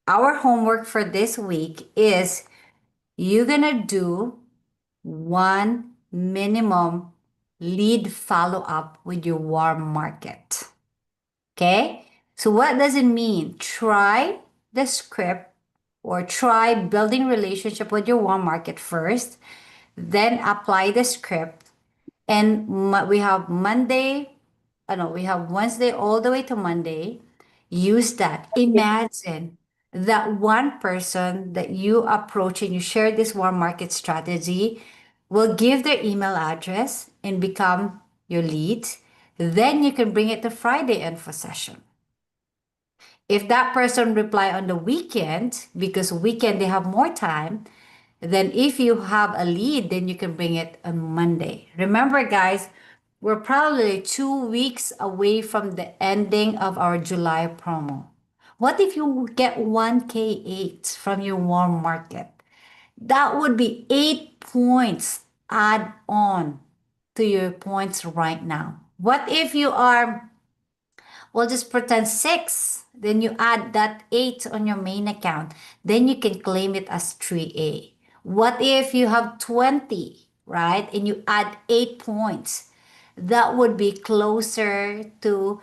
Our homework for this week is you're gonna do one minimum lead follow-up with your warm market. Okay? So what does it mean? Try the script or try building relationship with your warm market first, then apply the script. And we have we have Wednesday all the way to Monday. Use that. Imagine that one person that you approach and you share this warm market strategy will give their email address and become your lead. Then you can bring it to Friday info session. If that person reply on the weekend, because weekend they have more time, then if you have a lead, then you can bring it on Monday. Remember, guys, we're probably 2 weeks away from the ending of our July promo. What if you get 1K8 from your warm market? That would be 8 points add on to your points right now. What if you are, well, just pretend 6, then you add that 8 on your main account, then you can claim it as 3A. What if you have 20 right? And you add 8 points, that would be closer to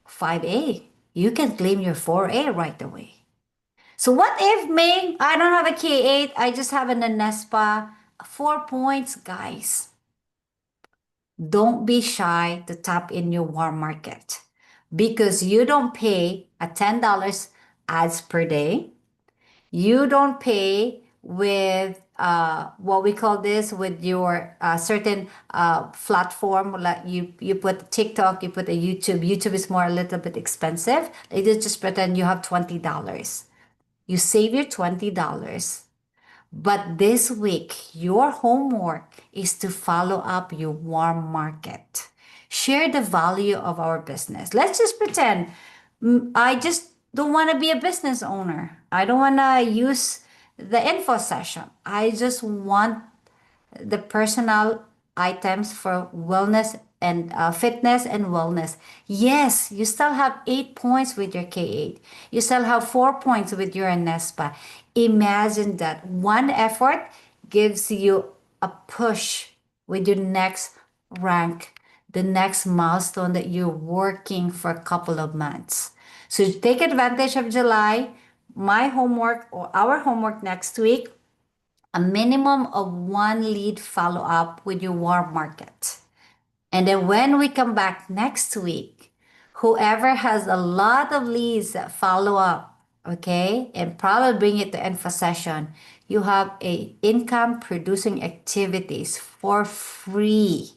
5A. You can claim your 4A right away. So what if, May, I don't have a K8, I just have an Anespa, 4 points, guys. Don't be shy to tap in your warm market because you don't pay a $10 ads per day. You don't pay with what we call this with your certain platform, like you put TikTok, you put a YouTube is more a little bit expensive. They just pretend you have $20. You save your $20, but this week your homework is to follow up your warm market. Share the value of our business. Let's just pretend I just don't want to be a business owner. I don't want to use the info session. I just want the personal items for wellness and fitness and wellness. Yes, you still have 8 points with your K8. You still have 4 points with your Anespa. Imagine that one effort gives you a push with your next rank, the next milestone that you're working for a couple of months. So take advantage of July. My homework or our homework next week, a minimum of 1 lead follow up with your warm market. And then when we come back next week, whoever has a lot of leads that follow up, okay, and probably bring it to info session, you have a income producing activities for free.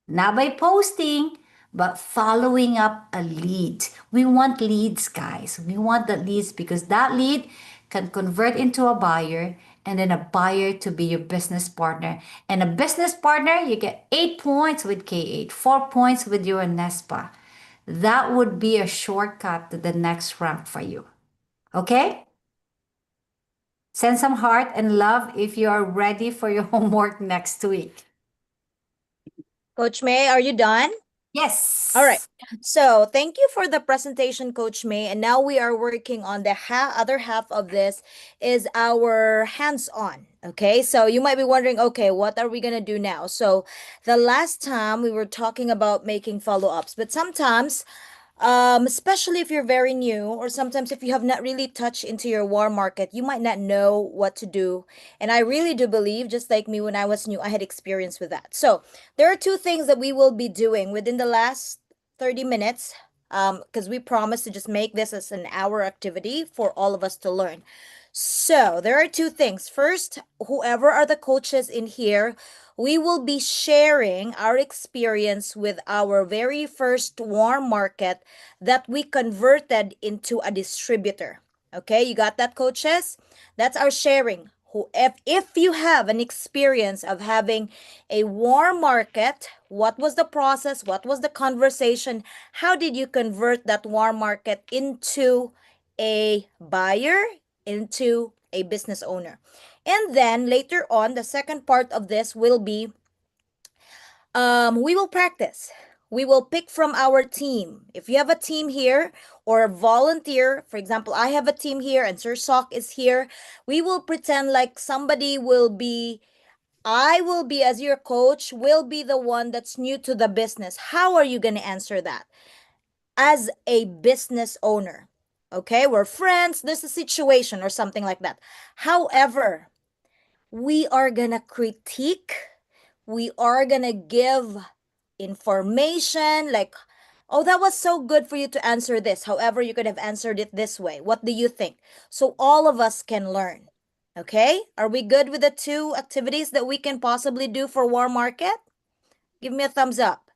Not by posting, but following up a lead. We want leads, guys. We want the leads because that lead can convert into a buyer and then a buyer to be your business partner. And a business partner, you get 8 points with K8, 4 points with your Anespa. That would be a shortcut to the next rank for you. Okay? Send some heart and love if you are ready for your homework next week. Coach May, are you done? Yes. All right. So thank you for the presentation, Coach May. And now we are working on the other half of this is our hands-on. Okay. So you might be wondering, okay, what are we going to do now? So the last time we were talking about making follow-ups, but sometimes especially if you're very new or sometimes if you have not really touched into your warm market, you might not know what to do. And I really do believe, just like me when I was new, I had experience with that. So there are 2 things that we will be doing within the last 30 minutes because we promised to just make this as an hour activity for all of us to learn. So there are 2 things. First, whoever are the coaches in here, we will be sharing our experience with our very first warm market that we converted into a distributor. Okay, you got that, coaches? That's our sharing. If you have an experience of having a warm market, what was the process? What was the conversation? How did you convert that warm market into a buyer, into a business owner? And then later on, the second part of this will be we will practice. We will pick from our team. If you have a team here or a volunteer, for example, I have a team here and Sir Sok is here. We will pretend like somebody will be, I will be as your coach, will be the one that's new to the business. How are you going to answer that? As a business owner. Okay, we're friends, there's a situation or something like that. However, we are gonna critique, we are gonna give information like, oh, that was so good for you to answer this. However, you could have answered it this way. What do you think? So all of us can learn. Okay, are we good with the 2 activities that we can possibly do for warm market? Give me a thumbs up.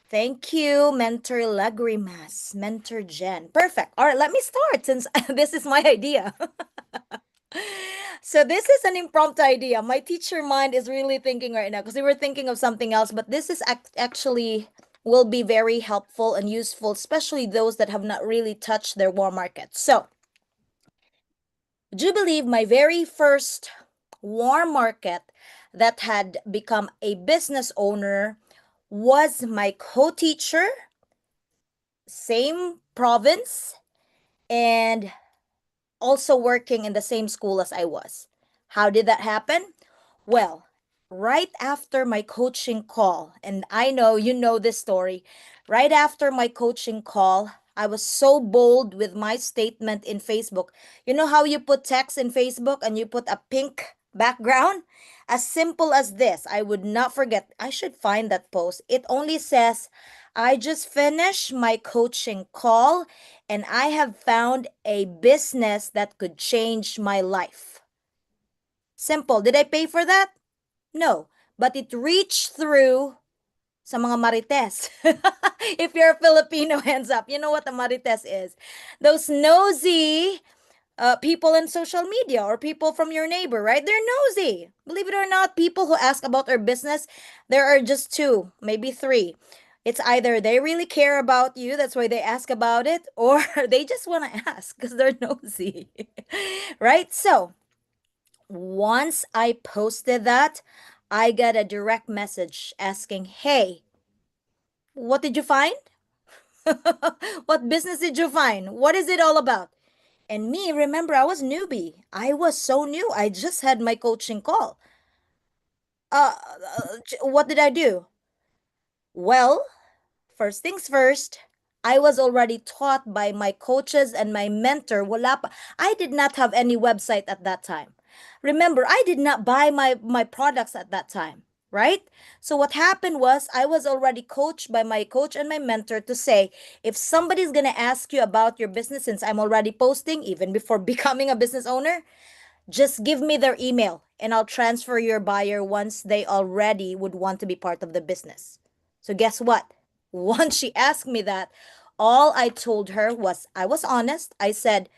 Thank you, Mentor Lagrimas, Mentor Jen. Perfect. All right, let me start since this is my idea. So this is an impromptu idea. My teacher mind is really thinking right now because we were thinking of something else, but this is actually will be very helpful and useful, especially those that have not really touched their warm market. So, do you believe my very first warm market that had become a business owner was my co-teacher, same province, and also working in the same school as I was. How did that happen? Well, right after my coaching call, and I know you know this story, right after my coaching call, I was so bold with my statement in Facebook. You know how you put text in Facebook and you put a pink background? As simple as this. I would not forget. I should find that post. It only says, I just finished my coaching call and I have found a business that could change my life. Simple. Did I pay for that? No. But it reached through sa mga marites. If you're a Filipino, hands up. You know what a marites is. Those nosy people in social media or people from your neighbor, right? They're nosy. Believe it or not, people who ask about our business, there are just two, maybe three. It's either they really care about you, that's why they ask about it, or they just want to ask because they're nosy. Right? So, once I posted that, I got a direct message asking, hey, what did you find? What business did you find? What is it all about? And me, remember, I was newbie. I was so new. I just had my coaching call. What did I do? Well, first things first, I was already taught by my coaches and my mentor. Wala pa. I did not have any website at that time. Remember, I did not buy my products at that time, right? So what happened was I was already coached by my coach and my mentor to say, if somebody's going to ask you about your business, since I'm already posting even before becoming a business owner, just give me their email and I'll transfer your buyer once they already would want to be part of the business. So guess what? Once she asked me that, all I told her was I was honest. I said,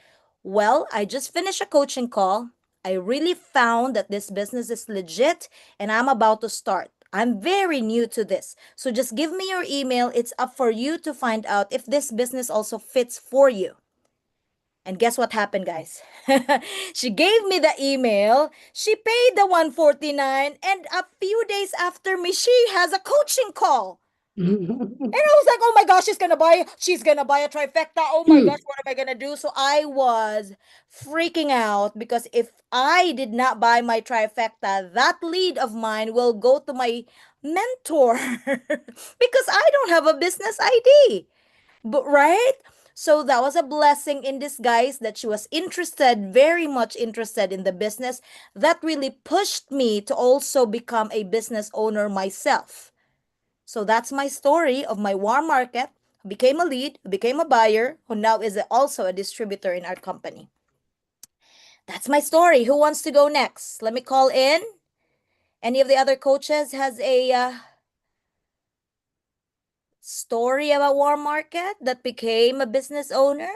well, I just finished a coaching call. I really found that this business is legit and I'm about to start. I'm very new to this. So just give me your email. It's up for you to find out if this business also fits for you. And guess what happened, guys? She gave me the email. She paid the $149, and a few days after me, she has a coaching call. And I was like, oh my gosh, she's gonna buy a trifecta. Oh my gosh, what am I gonna do? So I was freaking out because if I did not buy my trifecta, that lead of mine will go to my mentor because I don't have a business ID. But right? So that was a blessing in disguise that she was interested, very much interested in the business. That really pushed me to also become a business owner myself. So that's my story of my warm market, who became a lead, who became a buyer, who now is also a distributor in our company. That's my story. Who wants to go next? Let me call in. Any of the other coaches has a story about warm market that became a business owner?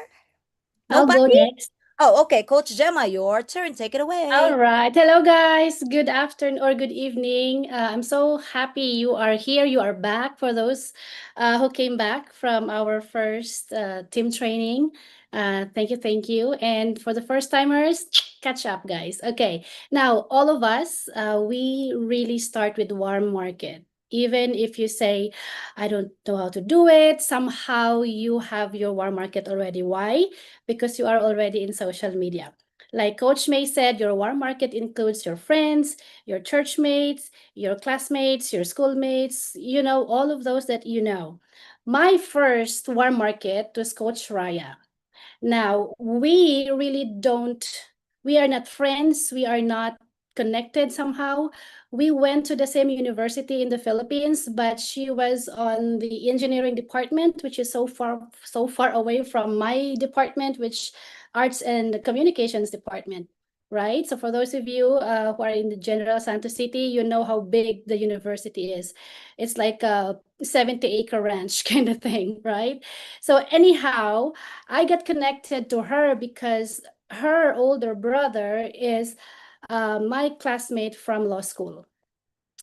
I'll go Nobody? next. Oh, okay. Coach Gemma, your turn. Take it away. All right. Hello, guys. Good afternoon or good evening. I'm so happy you are here. You are back for those who came back from our first team training. Thank you. Thank you. And for the first timers, catch up, guys. Okay. Now, all of us, we really start with warm market. Even if you say, I don't know how to do it, somehow you have your warm market already. Why? Because you are already in social media. Like Coach May said, your warm market includes your friends, your church mates, your classmates, your schoolmates, all of those that you know. My first warm market was Coach Raya. Now, we are not friends, we are not connected somehow. We went to the same university in the Philippines, but she was on the engineering department, which is so far away from my department, which arts and communications department, right? So for those of you who are in the General Santos City, you know how big the university is. It's like a 70-acre ranch kind of thing, right? So anyhow, I got connected to her because her older brother is my classmate from law school.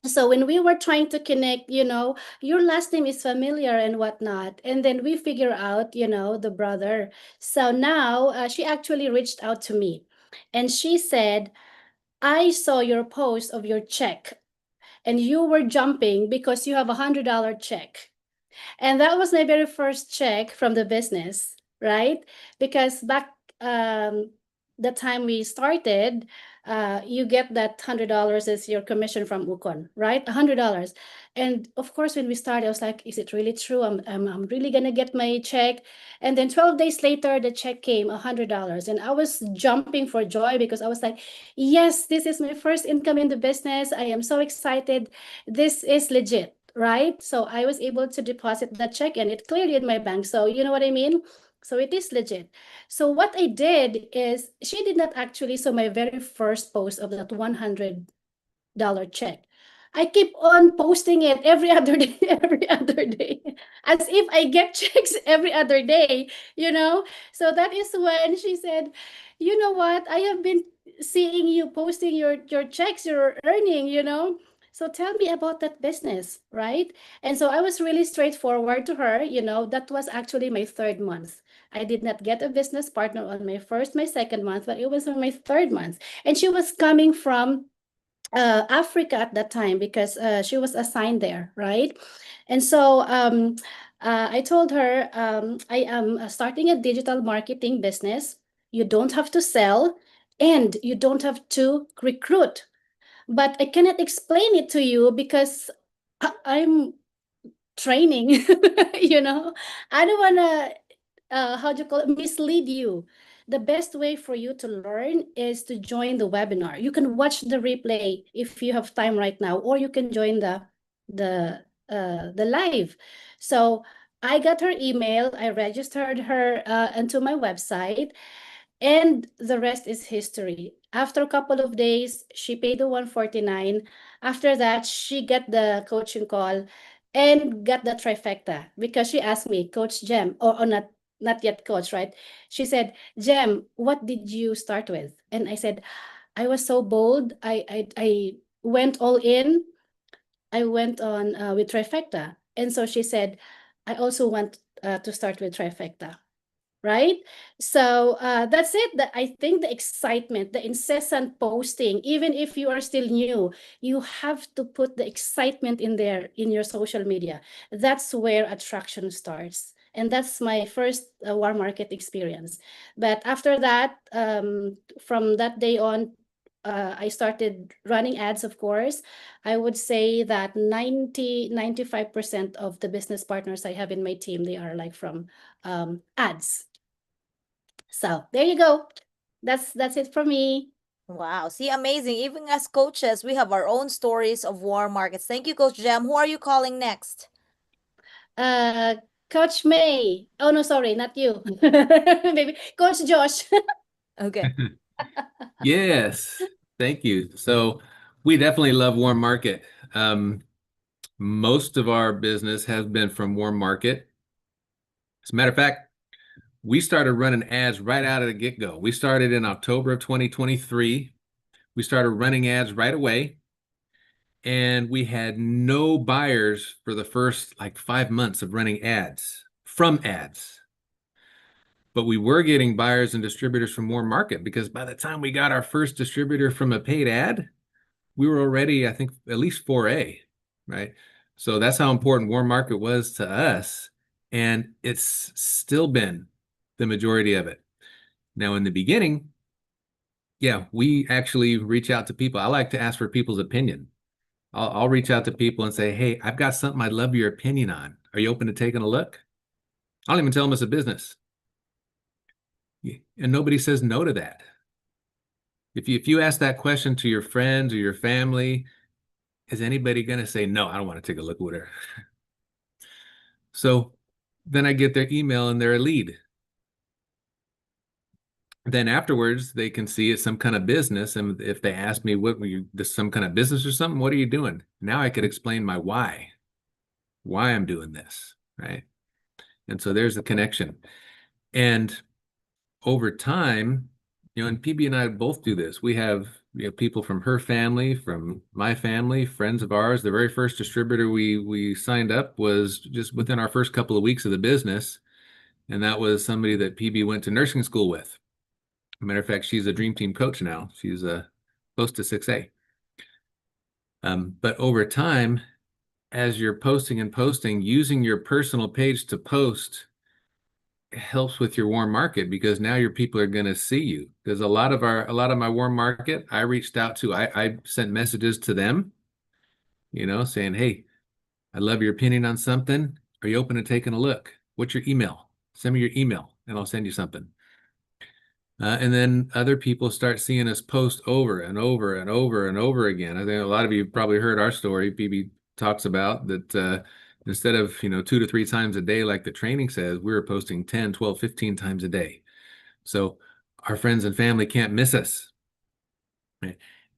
So when we were trying to connect, your last name is familiar and whatnot. And then we figure out, the brother. So now she actually reached out to me and she said, I saw your post of your check and you were jumping because you have $100 check. And that was my very first check from the business, right? Because back the time we started, you get that $100 as your commission from Ukon, right? $100. And of course, when we started, I was like, is it really true? I'm really gonna get my check. And then 12 days later, the check came, $100. And I was jumping for joy because I was like, yes, this is my first income in the business. I am so excited. This is legit, right? So I was able to deposit that check and it cleared in my bank. So you know what I mean? So it is legit. So what I did is, she did not actually saw my very first post of that $100 check. I keep on posting it every other day, every other day, as if I get checks every other day, you know? So that is when she said, you know what? I have been seeing you posting your checks you're earning, you know? So tell me about that business, right? And so I was really straightforward to her, you know, that was actually my 3rd month. I did not get a business partner on my 1st, my 2nd month, but it was on my 3rd month. And she was coming from Africa at that time because she was assigned there, right? And so I told her, I am starting a digital marketing business. You don't have to sell and you don't have to recruit. But I cannot explain it to you because I'm training, you know? I don't want to, how do you call it, mislead you. The best way for you to learn is to join the webinar. You can watch the replay if you have time right now, or you can join the live. So I got her email. I registered her into my website, and the rest is history. After a couple of days, she paid the 149. After that, she got the coaching call and got the trifecta because she asked me, Coach Jem, or not yet coach, right? She said, Jem, what did you start with? And I said, I was so bold. I went all in. I went on with trifecta. And so she said, I also want to start with trifecta. Right? So that's it. I think the excitement, the incessant posting, even if you are still new, you have to put the excitement in there in your social media. That's where attraction starts. And that's my first warm market experience. But after that, from that day on, I started running ads, of course. I would say that 95% of the business partners I have in my team, they are like from ads. So there you go. That's it for me. Wow. See, amazing. Even as coaches, we have our own stories of warm markets. Thank you, Coach Jem. Who are you calling next? Coach May. Oh no, sorry, not you. Maybe Coach Josh. Okay. Yes, thank you. So we definitely love warm market. Most of our business has been from warm market. As a matter of fact, we started running ads right out of the get-go. We started in October of 2023. We started running ads right away. And we had no buyers for the first like 5 months of running ads from ads. But we were getting buyers and distributors from warm market because by the time we got our first distributor from a paid ad, we were already, I think, at least 4A, right? So that's how important warm market was to us. And it's still been the majority of it. Now, in the beginning, yeah, we actually reach out to people. I like to ask for people's opinion. I'll reach out to people and say, hey, I've got something I'd love your opinion on. Are you open to taking a look? I don't even tell them it's a business. And nobody says no to that. If you ask that question to your friends or your family, is anybody going to say, no, I don't want to take a look with her? So then I get their email and they're a lead. Then afterwards, they can see it's some kind of business. And if they ask me, what were you, this some kind of business or something? What are you doing? Now I could explain my why I'm doing this, right? And so there's the connection. And over time, and PB and I both do this. We have people from her family, from my family, friends of ours. The very first distributor we signed up was just within our first couple of weeks of the business. And that was somebody that PB went to nursing school with. Matter of fact, she's a Dream Team coach now. She's close to 6A. But over time, as you're posting and posting, using your personal page to post, helps with your warm market because now your people are going to see you. Because a lot of my warm market, I reached out to, I sent messages to them, saying, hey, I love your opinion on something. Are you open to taking a look? What's your email? Send me your email and I'll send you something. And then other people start seeing us post over and over and over and over again. I think a lot of you probably heard our story. PB talks about that instead of 2 to 3 times a day like the training says, we were posting 10, 12, 15 times a day. So our friends and family can't miss us.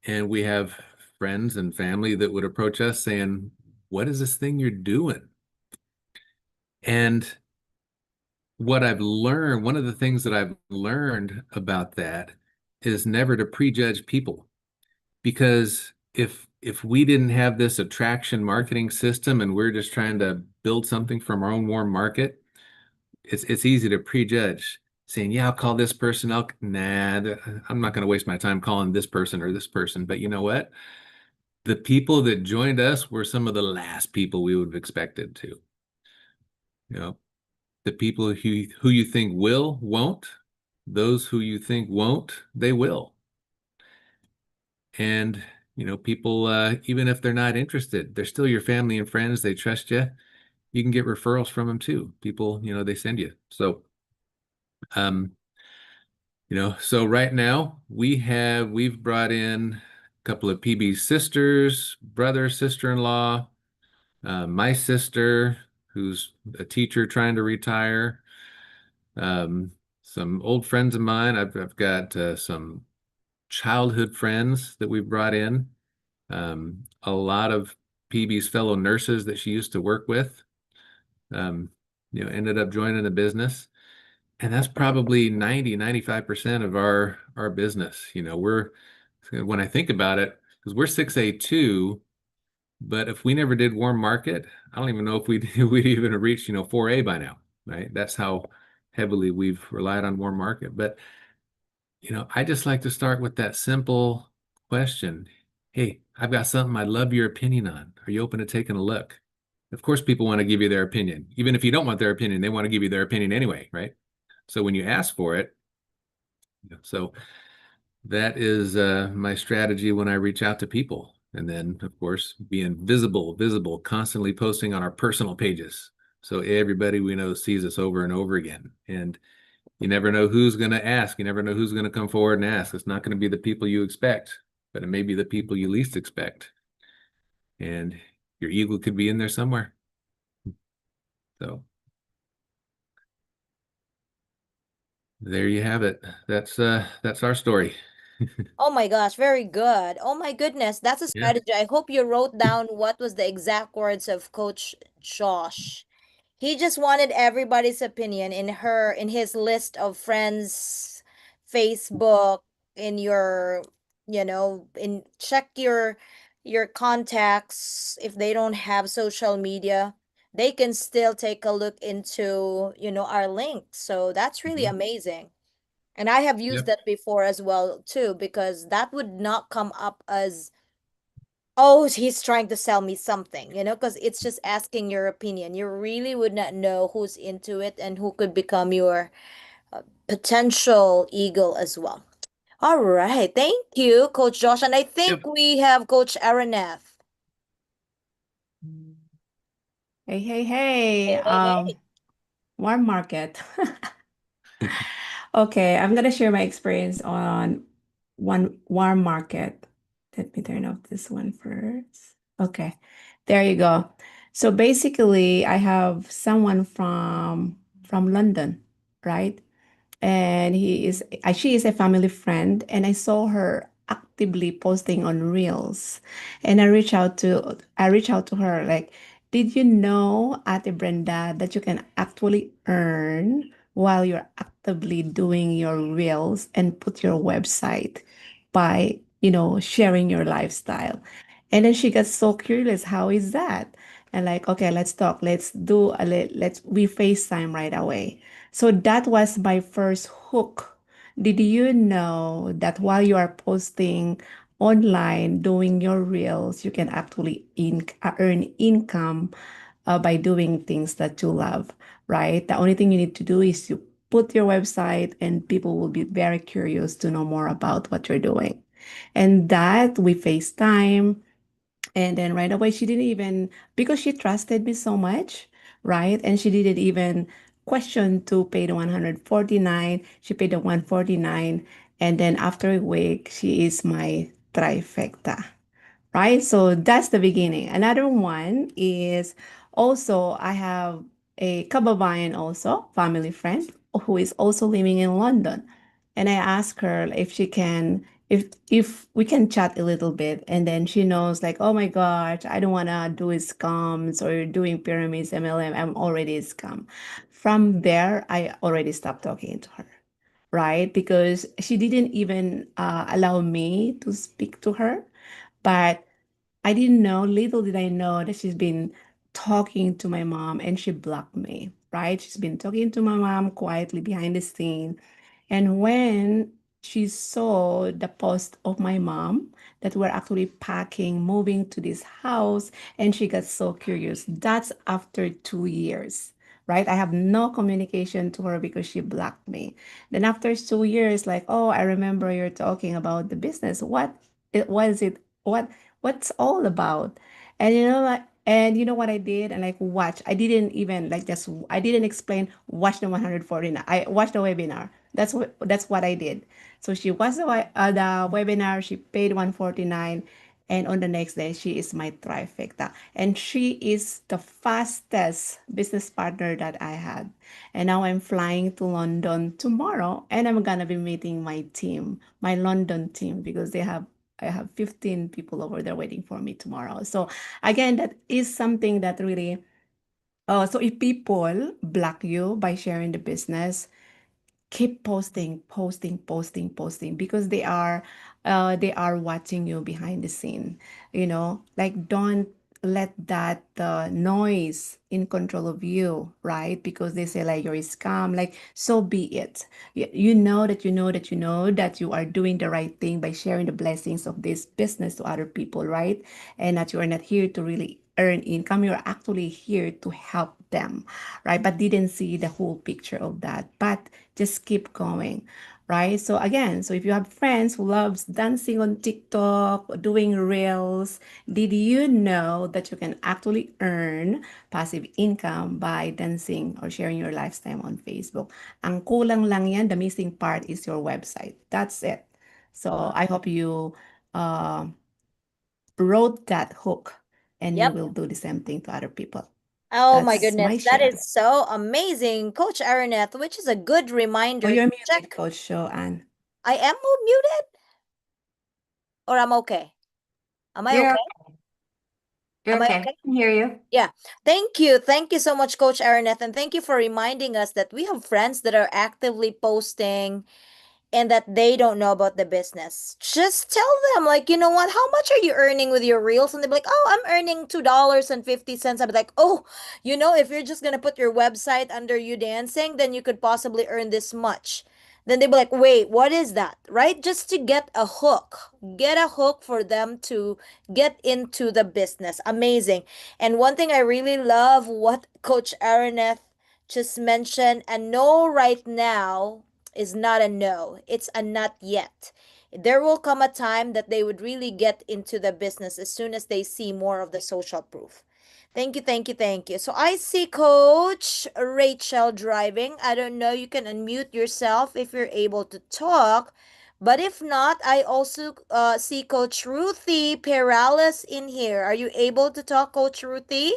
And we have friends and family that would approach us saying, what is this thing you're doing? And what I've learned, one of the things that I've learned about that is never to prejudge people. Because if we didn't have this attraction marketing system and we're just trying to build something from our own warm market, it's easy to prejudge, saying, yeah, I'll call this person. Nah, I'm not going to waste my time calling this person or this person. But you know what? The people that joined us were some of the last people we would have expected to. The people who you think won't. Those who you think won't, they will. And people, even if they're not interested, they're still your family and friends. They trust you. You can get referrals from them too. People, they send you. So, so right now we've brought in a couple of PB's sisters, brother, sister-in-law, my sister, who's a teacher trying to retire, some old friends of mine. I've got some childhood friends that we've brought in, a lot of PB's fellow nurses that she used to work with, ended up joining the business. And that's probably 95% of our business. When I think about it, because we're 6A2, but if we never did warm market, I don't even know if we'd even have reached 4A by now, right? That's how heavily we've relied on warm market. But I just like to start with that simple question. Hey, I've got something I'd love your opinion on. Are you open to taking a look? Of course, people want to give you their opinion. Even if you don't want their opinion, they want to give you their opinion anyway, right? So when you ask for it, so that is my strategy when I reach out to people. And then, of course, being visible, constantly posting on our personal pages. So everybody we know sees us over and over again. And you never know who's going to ask. You never know who's going to come forward and ask. It's not going to be the people you expect, but it may be the people you least expect. And your ego could be in there somewhere. So there you have it. That's our story. Oh my gosh, very good. Oh my goodness, that's a Yeah. strategy. I hope you wrote down what was the exact words of Coach Josh. He just wanted everybody's opinion in his list of friends, Facebook, in your, in check your contacts. If they don't have social media, they can still take a look into, our link. So that's really Mhm. amazing. And I have used Yep. that before as well too, because that would not come up as, oh, he's trying to sell me something, because it's just asking your opinion. You really would not know who's into it and who could become your potential eagle as well. All right. Thank you, Coach Josh. And I think Yep. we have Coach Araneth. Hey, hey, Hey, hey. hey. Warm market. Okay, I'm gonna share my experience on one warm market. Let me turn off this one first. Okay, there you go. So basically, I have someone from London, right? And she is a family friend, and I saw her actively posting on Reels, and I reached out to her like, did you know, Ate Brenda, that you can actually earn while you're actively doing your Reels and put your website by, sharing your lifestyle? And then she got so curious, how is that? And like, okay, let's talk. We FaceTime right away. So that was my first hook. Did you know that while you are posting online, doing your reels, you can actually earn income by doing things that you love, right? The only thing you need to do is you put your website and people will be very curious to know more about what you're doing. And that we FaceTime. And then right away, she didn't even, because she trusted me so much, right? And she didn't even question to pay the 149. She paid the 149. And then after a week, she is my trifecta, right? So that's the beginning. Another one is also I have a kababayan also, family friend, who is also living in London. And I asked her if she can, if we can chat a little bit. And then she knows like, oh my gosh, I don't want to do scams or doing pyramids, MLM. I'm already a scam. From there, I already stopped talking to her, right? Because she didn't even allow me to speak to her. But I didn't know, little did I know that she's been talking to my mom and she blocked me, right? She's been talking to my mom quietly behind the scene. And when she saw the post of my mom that we're actually packing, moving to this house, and she got so curious. That's after 2 years, right? I have no communication to her because she blocked me. Then after 2 years, like, oh, I remember you're talking about the business. What is it? What's all about? And you know what I did? And like watch. I didn't even like just I didn't explain watch the 149. I watched the webinar. That's what I did. So she watched the webinar, she paid 149, and on the next day she is my trifecta. And she is the fastest business partner that I had. And now I'm flying to London tomorrow and I'm gonna be meeting my team, my London team, because I have 15 people over there waiting for me tomorrow. So again, that is something that really, so if people block you by sharing the business, keep posting, posting because they are watching you behind the scene. Like don't let that noise in control of you, right? Because they say like you're a scam, like so be it. You know that that you are doing the right thing by sharing the blessings of this business to other people, right? And that you are not here to really earn income, you're actually here to help them, right? But didn't see the whole picture of that. But just keep going, right? So again, so if you have friends who loves dancing on TikTok, doing reels, did you know that you can actually earn passive income by dancing or sharing your lifestyle on Facebook? Ang kulang lang yan, the missing part is your website. That's it. So I hope you wrote that hook and you Yep. will do the same thing to other people. Oh my That's my goodness, that share. is so amazing, Coach Araneth, which is a good Oh, reminder you're to muted, check. Coach Joanne. I am muted, or I'm okay. Am I You're okay? You're Am I okay. okay? I can hear you. Yeah. Thank you. Thank you so much, Coach Araneth. And thank you for reminding us that we have friends that are actively posting and that they don't know about the business. Just tell them, like, you know what, how much are you earning with your reels? And they'll be like, oh, I'm earning $2.50. I'll be like, oh, if you're just gonna put your website under you dancing, then you could possibly earn this much. Then they'll be like, wait, what is that? Right? Just to get a hook. Get a hook for them to get into the business. Amazing. And one thing I really love what Coach Araneth just mentioned, and no right now is not a no, it's a not yet. There will come a time that they would really get into the business as soon as they see more of the social proof. Thank you, thank you, thank you. So I see Coach Rachel driving. I don't know, you can unmute yourself if you're able to talk. But if not, I also see Coach Ruthie Perales in here. Are you able to talk, Coach Ruthie?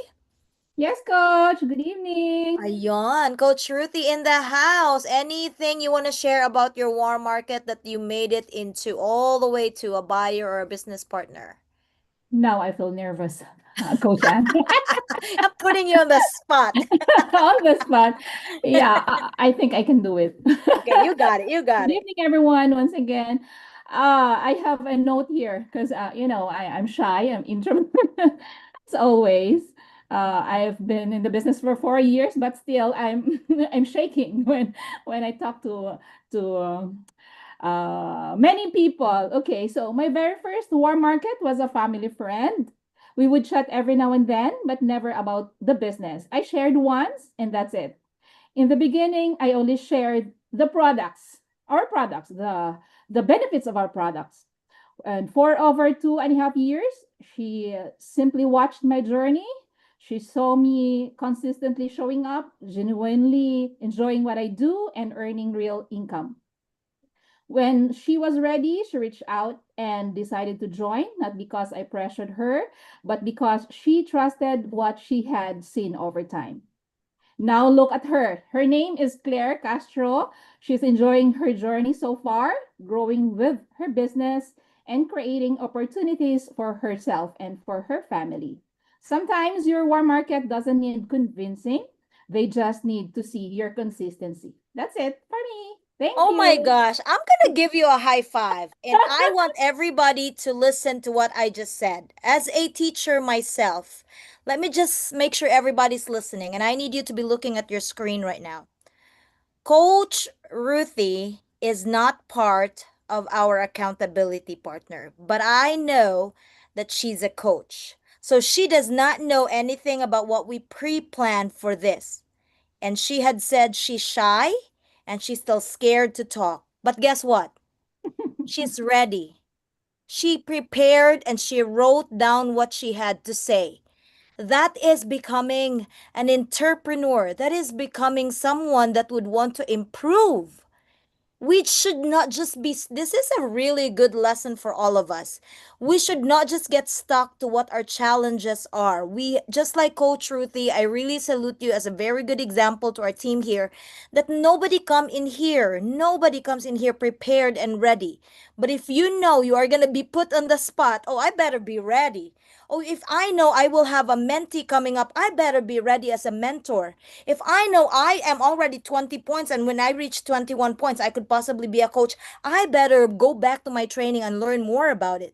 Yes, Coach. Good evening. Ayon, Coach Ruthie in the house. Anything you want to share about your warm market that you made it into all the way to a buyer or a business partner? Now I feel nervous, Coach Anne. I'm putting you on the spot. On the spot. Yeah, I think I can do it. Okay, you got it. You got Good it. evening, everyone. Once again, I have a note here because I'm shy. I'm introvert as always. I've been in the business for 4 years, but still, I'm I'm shaking when I talk to many people. Okay, so my very first warm market was a family friend We would chat every now and then, but never about the business. I shared once, and that's it. In the beginning, I only shared the products, our products, the benefits of our products. And for over 2.5 years, she simply watched my journey. She saw me consistently showing up, genuinely enjoying what I do, and earning real income. When she was ready, she reached out and decided to join, not because I pressured her, but because she trusted what she had seen over time. Now look at her. Her name is Claire Castro. She's enjoying her journey so far, growing with her business and creating opportunities for herself and for her family. Sometimes your warm market doesn't need convincing. They just need to see your consistency. That's it for me. Thank Oh my you. gosh, I'm gonna give you a high five. And I want everybody to listen to what I just said. As a teacher myself, let me just make sure everybody's listening. And I need you to be looking at your screen right now. Coach Ruthie is not part of our accountability partner, but I know that she's a coach. So she does not know anything about what we pre planned for this. And she had said she's shy and she's still scared to talk. But guess what? She's ready. She prepared and she wrote down what she had to say. That is becoming an entrepreneur. That is becoming someone that would want to improve. We should not just be, this is a really good lesson for all of us. We should not just get stuck to what our challenges are. We, just like Coach Ruthie, I really salute you as a very good example to our team here, that nobody comes in here prepared and ready. But if you know you are going to be put on the spot, oh, I better be ready. Oh, if I know I will have a mentee coming up, I better be ready as a mentor. If I know I am already 20 points and when I reach 21 points, I could possibly be a coach, I better go back to my training and learn more about it.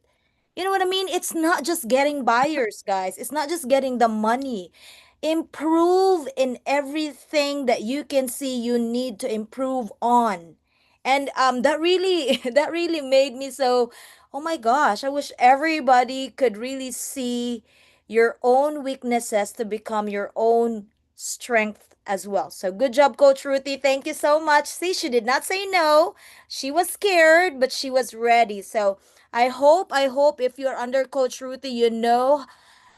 You know what I mean? It's not just getting buyers, guys. It's not just getting the money. Improve in everything that you can see you need to improve on. And that really that really made me so, oh my gosh, I wish everybody could really see your own weaknesses to become your own strength as well. So good job, Coach Ruthie. Thank you so much. See, she did not say no. She was scared, but she was ready. So I hope if you're under Coach Ruthie, you know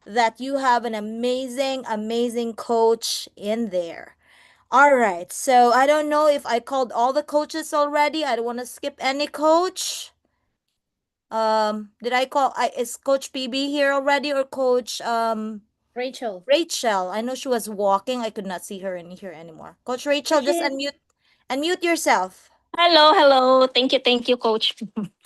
that you have an amazing, amazing coach in there. All right. So I don't know if I called all the coaches already. I don't want to skip any coach. Did I call? Is Coach PB here already or Coach Rachel. Rachel? I know she was walking. I could not see her in here anymore. Coach Rachel, just unmute yourself. Hello. Thank you, Coach.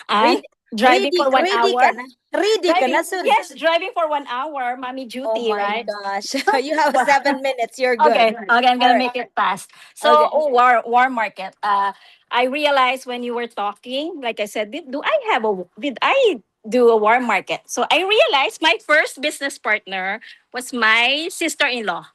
I'm Ready, driving ready, for 1 hour. ready ka na? Ready ka na? Yes, driving for 1 hour, mommy Oh duty, my right? gosh. You have 7 minutes. You're good. Okay, I'm gonna All right. make it fast. So, Okay. war market. I realized when you were talking, like I said, did I do a war market? So I realized my first business partner was my sister-in-law.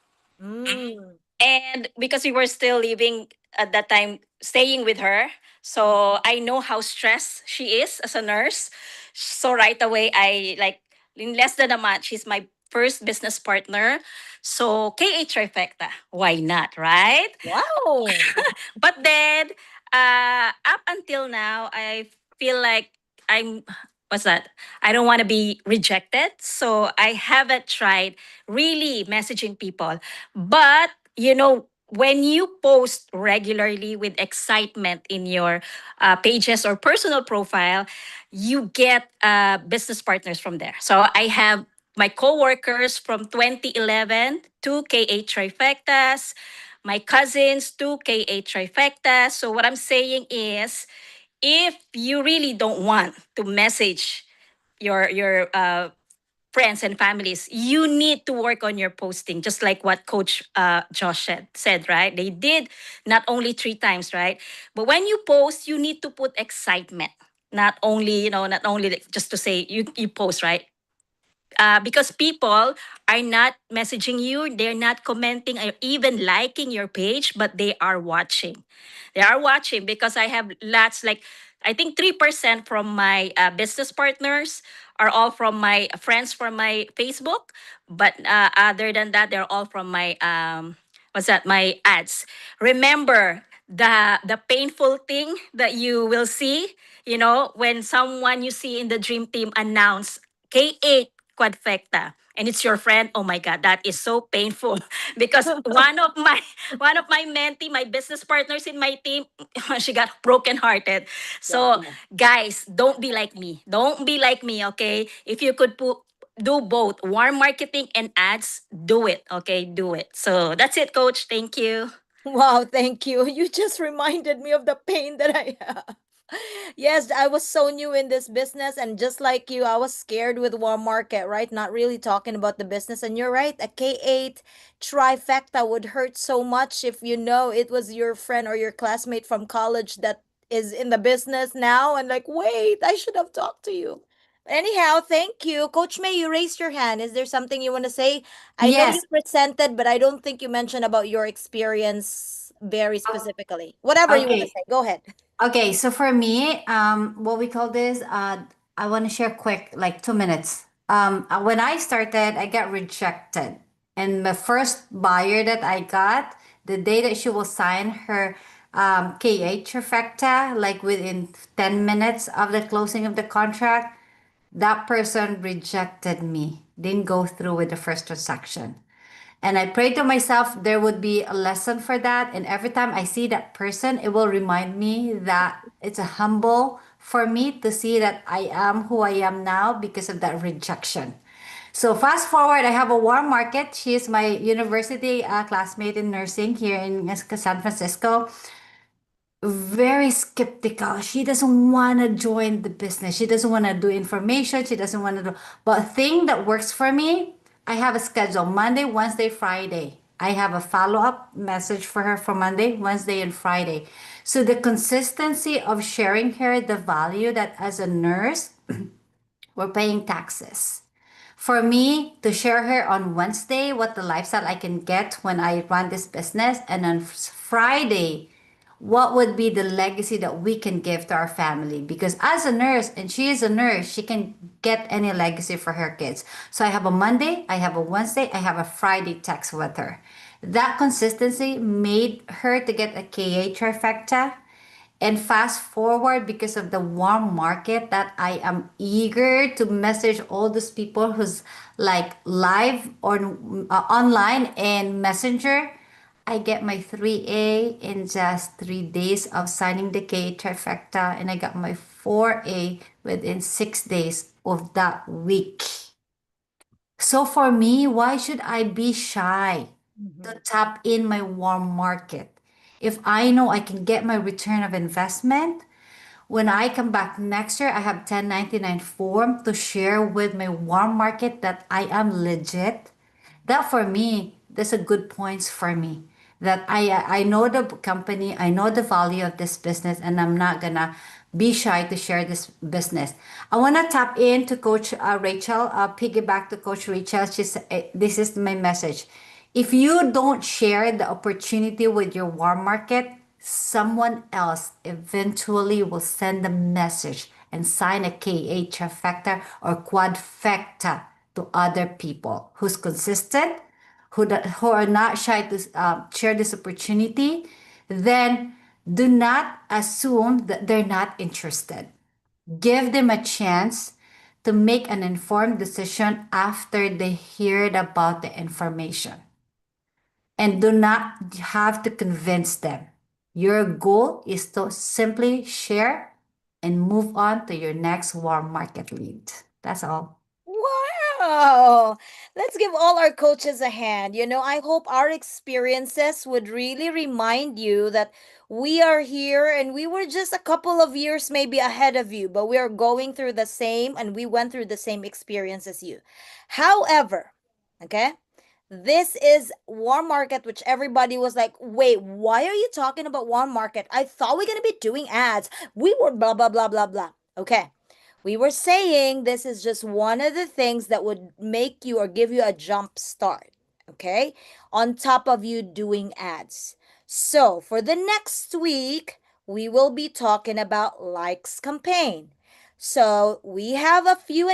Mm. And because we were still living at that time, staying with her, so I know how stressed she is as a nurse. So right away, I like in less than a month, she's my first business partner. So KA Trifecta, why not, right? Wow. But then, up until now, I feel like I'm, what's that? I don't want to be rejected. So I haven't tried really messaging people. But, when you post regularly with excitement in your pages or personal profile, you get business partners from there. So I have my coworkers from 2011 to KA Trifectas, my cousins to KA Trifecta. So what I'm saying is, if you really don't want to message your friends and families, you need to work on your posting, just like what Coach Josh said, right? They did not only 3 times, right? But when you post, you need to put excitement. Not only just to say you post, right? Because people are not messaging you, they're not commenting or even liking your page, but they are watching. They are watching because I have lots, like I think 3% from my business partners are all from my friends from my Facebook, but other than that, they're all from my what's that? My ads. Remember the painful thing that you will see, when someone you see in the dream team announce K8 quadfecta and it's your friend. Oh my god, that is so painful because one of my mentee, my business partners in my team, she got brokenhearted. So guys, don't be like me. Don't be like me, okay? If you could do both warm marketing and ads, do it, okay? Do it. So that's it, coach. Thank you. Wow, thank you. You just reminded me of the pain that I have. Yes, I was so new in this business, and just like you, I was scared with warm market, right? Not really talking about the business. And you're right, a K8 trifecta would hurt so much if you know it was your friend or your classmate from college that is in the business now, and like, wait, I should have talked to you. Anyhow, thank you. Coach May, you raised your hand. Is there something you want to say? I know you Yes. presented, but I don't think you mentioned about your experience very specifically. Whatever you want to Okay. say, go ahead. Okay, so for me, what we call this, I want to share quick, like 2 minutes. When I started, I got rejected. And the first buyer that I got, the day that she will sign her KH trifecta, like within 10 minutes of the closing of the contract, that person rejected me, didn't go through with the first transaction. And I prayed to myself there would be a lesson for that. And every time I see that person, it will remind me that it's a humble for me to see that I am who I am now because of that rejection. So fast forward, I have a warm market. She is my university classmate in nursing here in San Francisco. Very skeptical. She doesn't want to join the business. She doesn't want to do information. She doesn't want to do. But a thing that works for me, I have a schedule Monday, Wednesday, Friday. I have a follow up message for her for Monday, Wednesday, and Friday. So the consistency of sharing her the value that as a nurse, we're paying taxes. For me to share her on Wednesday what the lifestyle I can get when I run this business, and on Friday, what would be the legacy that we can give to our family? Because as a nurse, and she is a nurse, she can get any legacy for her kids. So I have a Monday, I have a Wednesday, I have a Friday text with her. That consistency made her to get a KA trifecta. And fast forward, because of the warm market, that I am eager to message all those people who's like live or online and messenger. I get my 3A in just 3 days of signing the K trifecta, and I got my 4A within 6 days of that week. So for me, why should I be shy to tap in my warm market? If I know I can get my return of investment, when I come back next year, I have 1099 form to share with my warm market that I am legit. That for me, that's a good points for me. That I know the company, I know the value of this business, and I'm not gonna be shy to share this business. I wanna tap into Coach Rachel, piggyback to Coach Rachel. This is my message. If you don't share the opportunity with your warm market, someone else eventually will send a message and sign a KA trifecta or quadfecta to other people who's consistent, who are not shy to share this opportunity. Then do not assume that they're not interested. Give them a chance to make an informed decision after they heard about the information. And do not have to convince them. Your goal is to simply share and move on to your next warm market lead. That's all. Wow. Let's give all our coaches a hand. I hope our experiences would really remind you that we are here and we were just a couple of years maybe ahead of you, but we are going through the same and we went through the same experience as you. However, okay? This is warm market, which everybody was like, wait, why are you talking about warm market? I thought we are going to be doing ads. We were blah, blah, blah, blah, blah. Okay. We were saying this is just one of the things that would make you or give you a jump start. Okay. On top of you doing ads. So for the next week, we will be talking about likes campaign. So we have a few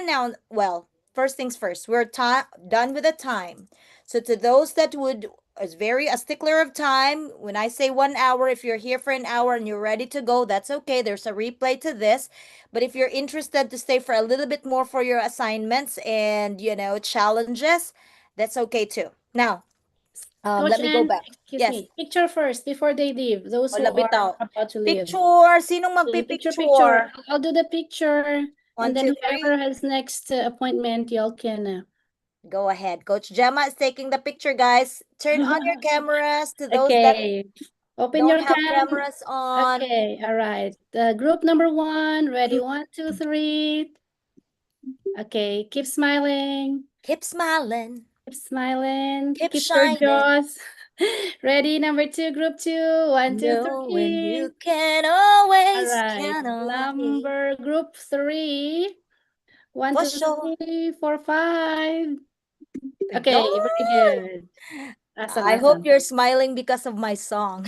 well, first things first, we're done with the time. So to those that would is very a stickler of time, when I say 1 hour, if you're here for an hour and you're ready to go, that's okay. There's a replay to this. But if you're interested to stay for a little bit more for your assignments and challenges, that's okay too. Now, Coach let me go Ann, back. excuse Yes. me. Picture first before they leave. Those O, who labit are out. about to leave. Picture. Sinong Picture. magpipicture? I'll do the picture. One, And then two, whoever three. has next appointment, y'all can. Go ahead. Coach Gemma is taking the picture, guys. Turn on your cameras to those that Okay. Open don't your have cam. cameras on. Okay, all right. Group number 1, ready? 1, 2, 3. Okay, keep smiling. Keep smiling. Keep smiling. Keep Keep shining. your jaws. Ready? Number 2, group 2. 1, 2, Knowing 3. you can All always right. count on me. Number group 3. 1, For 2, sure. 3, 4, 5. Good. Okay, very good. Awesome, I hope awesome. you're smiling because of my song,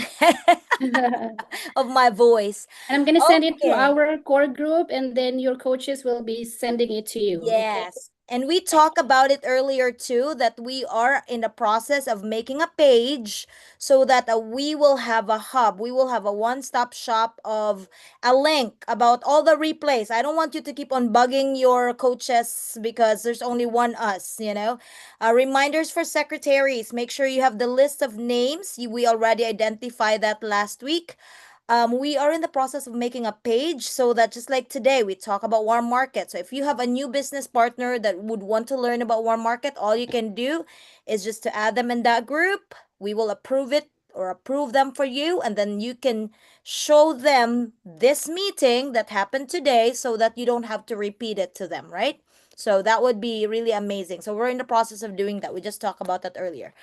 And of my voice. I'm gonna send it to Okay. our core group, and then your coaches will be sending it to you. Okay? Yes. And we talked about it earlier too, that we are in the process of making a page so that we will have a hub. We will have a one-stop shop of a link about all the replays. I don't want you to keep on bugging your coaches because there's only one us, reminders for secretaries. Make sure you have the list of names. We already identified that last week. We are in the process of making a page so that just like today, we talk about warm market. So if you have a new business partner that would want to learn about warm market, all you can do is just to add them in that group. We will approve it or approve them for you, and then you can show them this meeting that happened today so that you don't have to repeat it to them, right? So that would be really amazing. So we're in the process of doing that. We just talked about that earlier.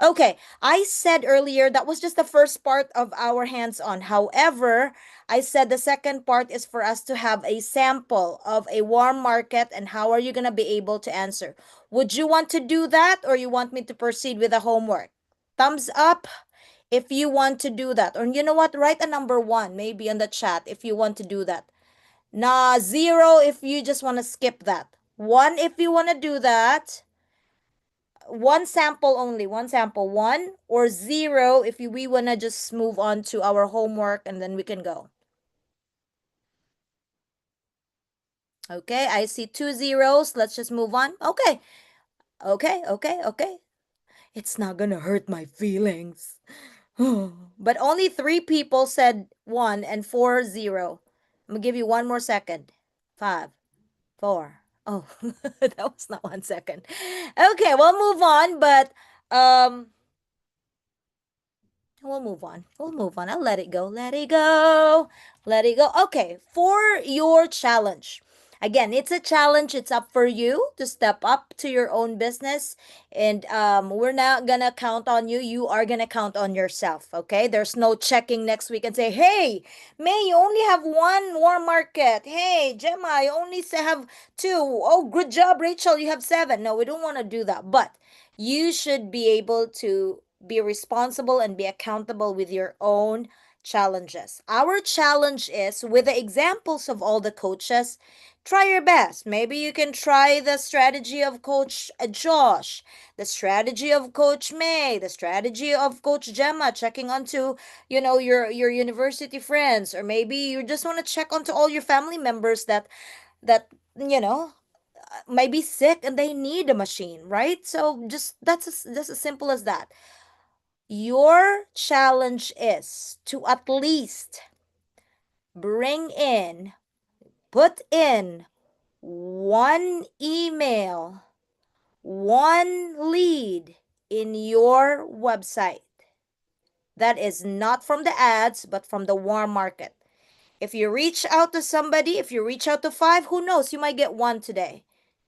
Okay, I said earlier that was just the first part of our hands-on. However, I said the second part is for us to have a sample of a warm market and how are you going to be able to answer. Would you want to do that or you want me to proceed with the homework? Thumbs up if you want to do that. Or you know what? Write a number 1 maybe in the chat if you want to do that. 0 if you just want to skip that. 1 if you want to do that. One sample only, 1 or 0 if we want to just move on to our homework and then we can go. Okay, I see 2 zeros. Let's just move on. Okay. It's not gonna hurt my feelings. But only 3 people said 1 and 4 0. I'm gonna give you 1 more second. 5, 4. Oh, that was not 1 second. Okay, we'll move on, but we'll move on. I'll let it go. Let it go. Okay, for your challenge. Again, it's a challenge. It's up for you to step up to your own business. And we're not going to count on you. You are going to count on yourself. Okay? There's no checking next week and say, hey, May, you only have 1 warm market. Hey, Gemma, you only have 2. Oh, good job, Rachel. You have 7. No, we don't want to do that. But you should be able to be responsible and be accountable with your own challenges. Our challenge is with the examples of all the coaches, try your best. Maybe you can try the strategy of Coach Josh, the strategy of Coach May, the strategy of Coach Gemma, checking onto, your university friends, or maybe you just want to check onto all your family members that might be sick and they need a machine, right? So just that's as simple as that. Your challenge is to at least put in 1 email, 1 lead in your website that is not from the ads, but from the warm market. If you reach out to somebody, if you reach out to 5, who knows, you might get 1 today,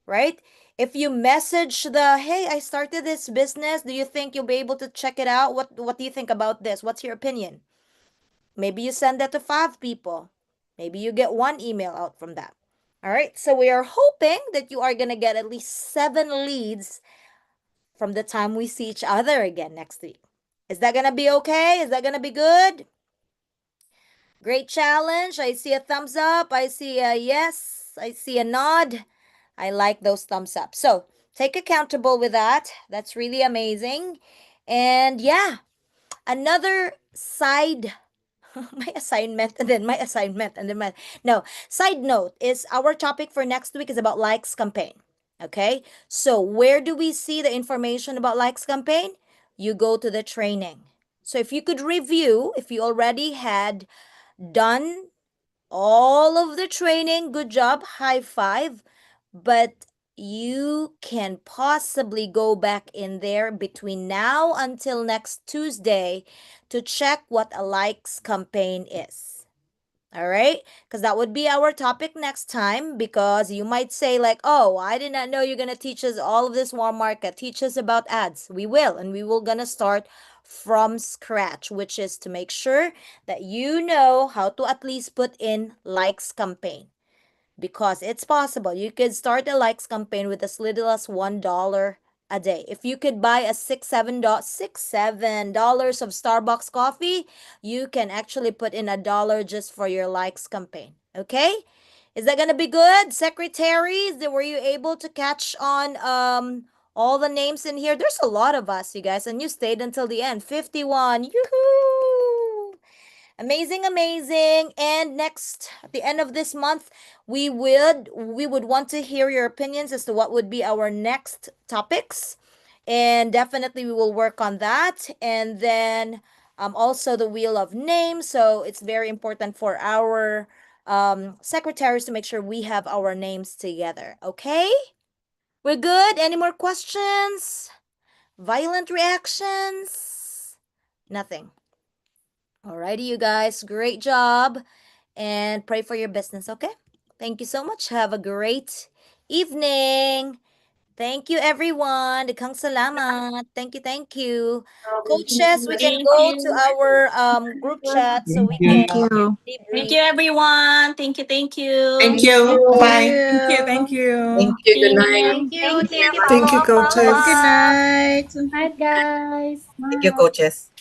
right? If you message hey, I started this business, do you think you'll be able to check it out? What do you think about this? What's your opinion? Maybe you send that to 5 people. Maybe you get 1 email out from that. All right, so we are hoping that you are going to get at least 7 leads from the time we see each other again next week. Is that going to be okay? Is that going to be good? Great challenge. I see a thumbs up. I see a yes. I see a nod. I like those thumbs up. So take accountable with that. That's really amazing. And yeah, another side my assignment and then my assignment and then my no side note is our topic for next week is about likes campaign. Okay, so where do we see the information about likes campaign? You go to the training. So if you could review, if you already had done all of the training, good job, high five. But you can possibly go back in there between now until next Tuesday to check what a likes campaign is. All right, because that would be our topic next time. Because you might say like, oh, I did not know you're gonna teach us all of this warm market. Teach us about ads. We will, and we will gonna start from scratch, which is to make sure that you know how to at least put in likes campaign. Because it's possible you could start a likes campaign with as little as $1 a day. If you could buy a $7 of Starbucks coffee, you can actually put in $1 just for your likes campaign. Okay, is that gonna be good, secretaries? Were you able to catch on all the names in here? There's a lot of us, you guys, and you stayed until the end. 51. Yoo-hoo! Amazing, amazing. And next, at the end of this month, we would want to hear your opinions as to what would be our next topics. And definitely we will work on that. And then also the wheel of names. So it's very important for our secretaries to make sure we have our names together. Okay? We're good? Any more questions? Violent reactions? Nothing. Alrighty, you guys, great job, and pray for your business, okay? Thank you so much. Have a great evening. Thank you, everyone. Daghang salamat. Thank you, thank you. Coaches, we can go to our group chat so we can debrief. Thank you, everyone. Thank you. Thank you. Bye. Thank you. Thank you. Good night. Thank you. Thank you, coaches. Night, guys. Thank you, coaches.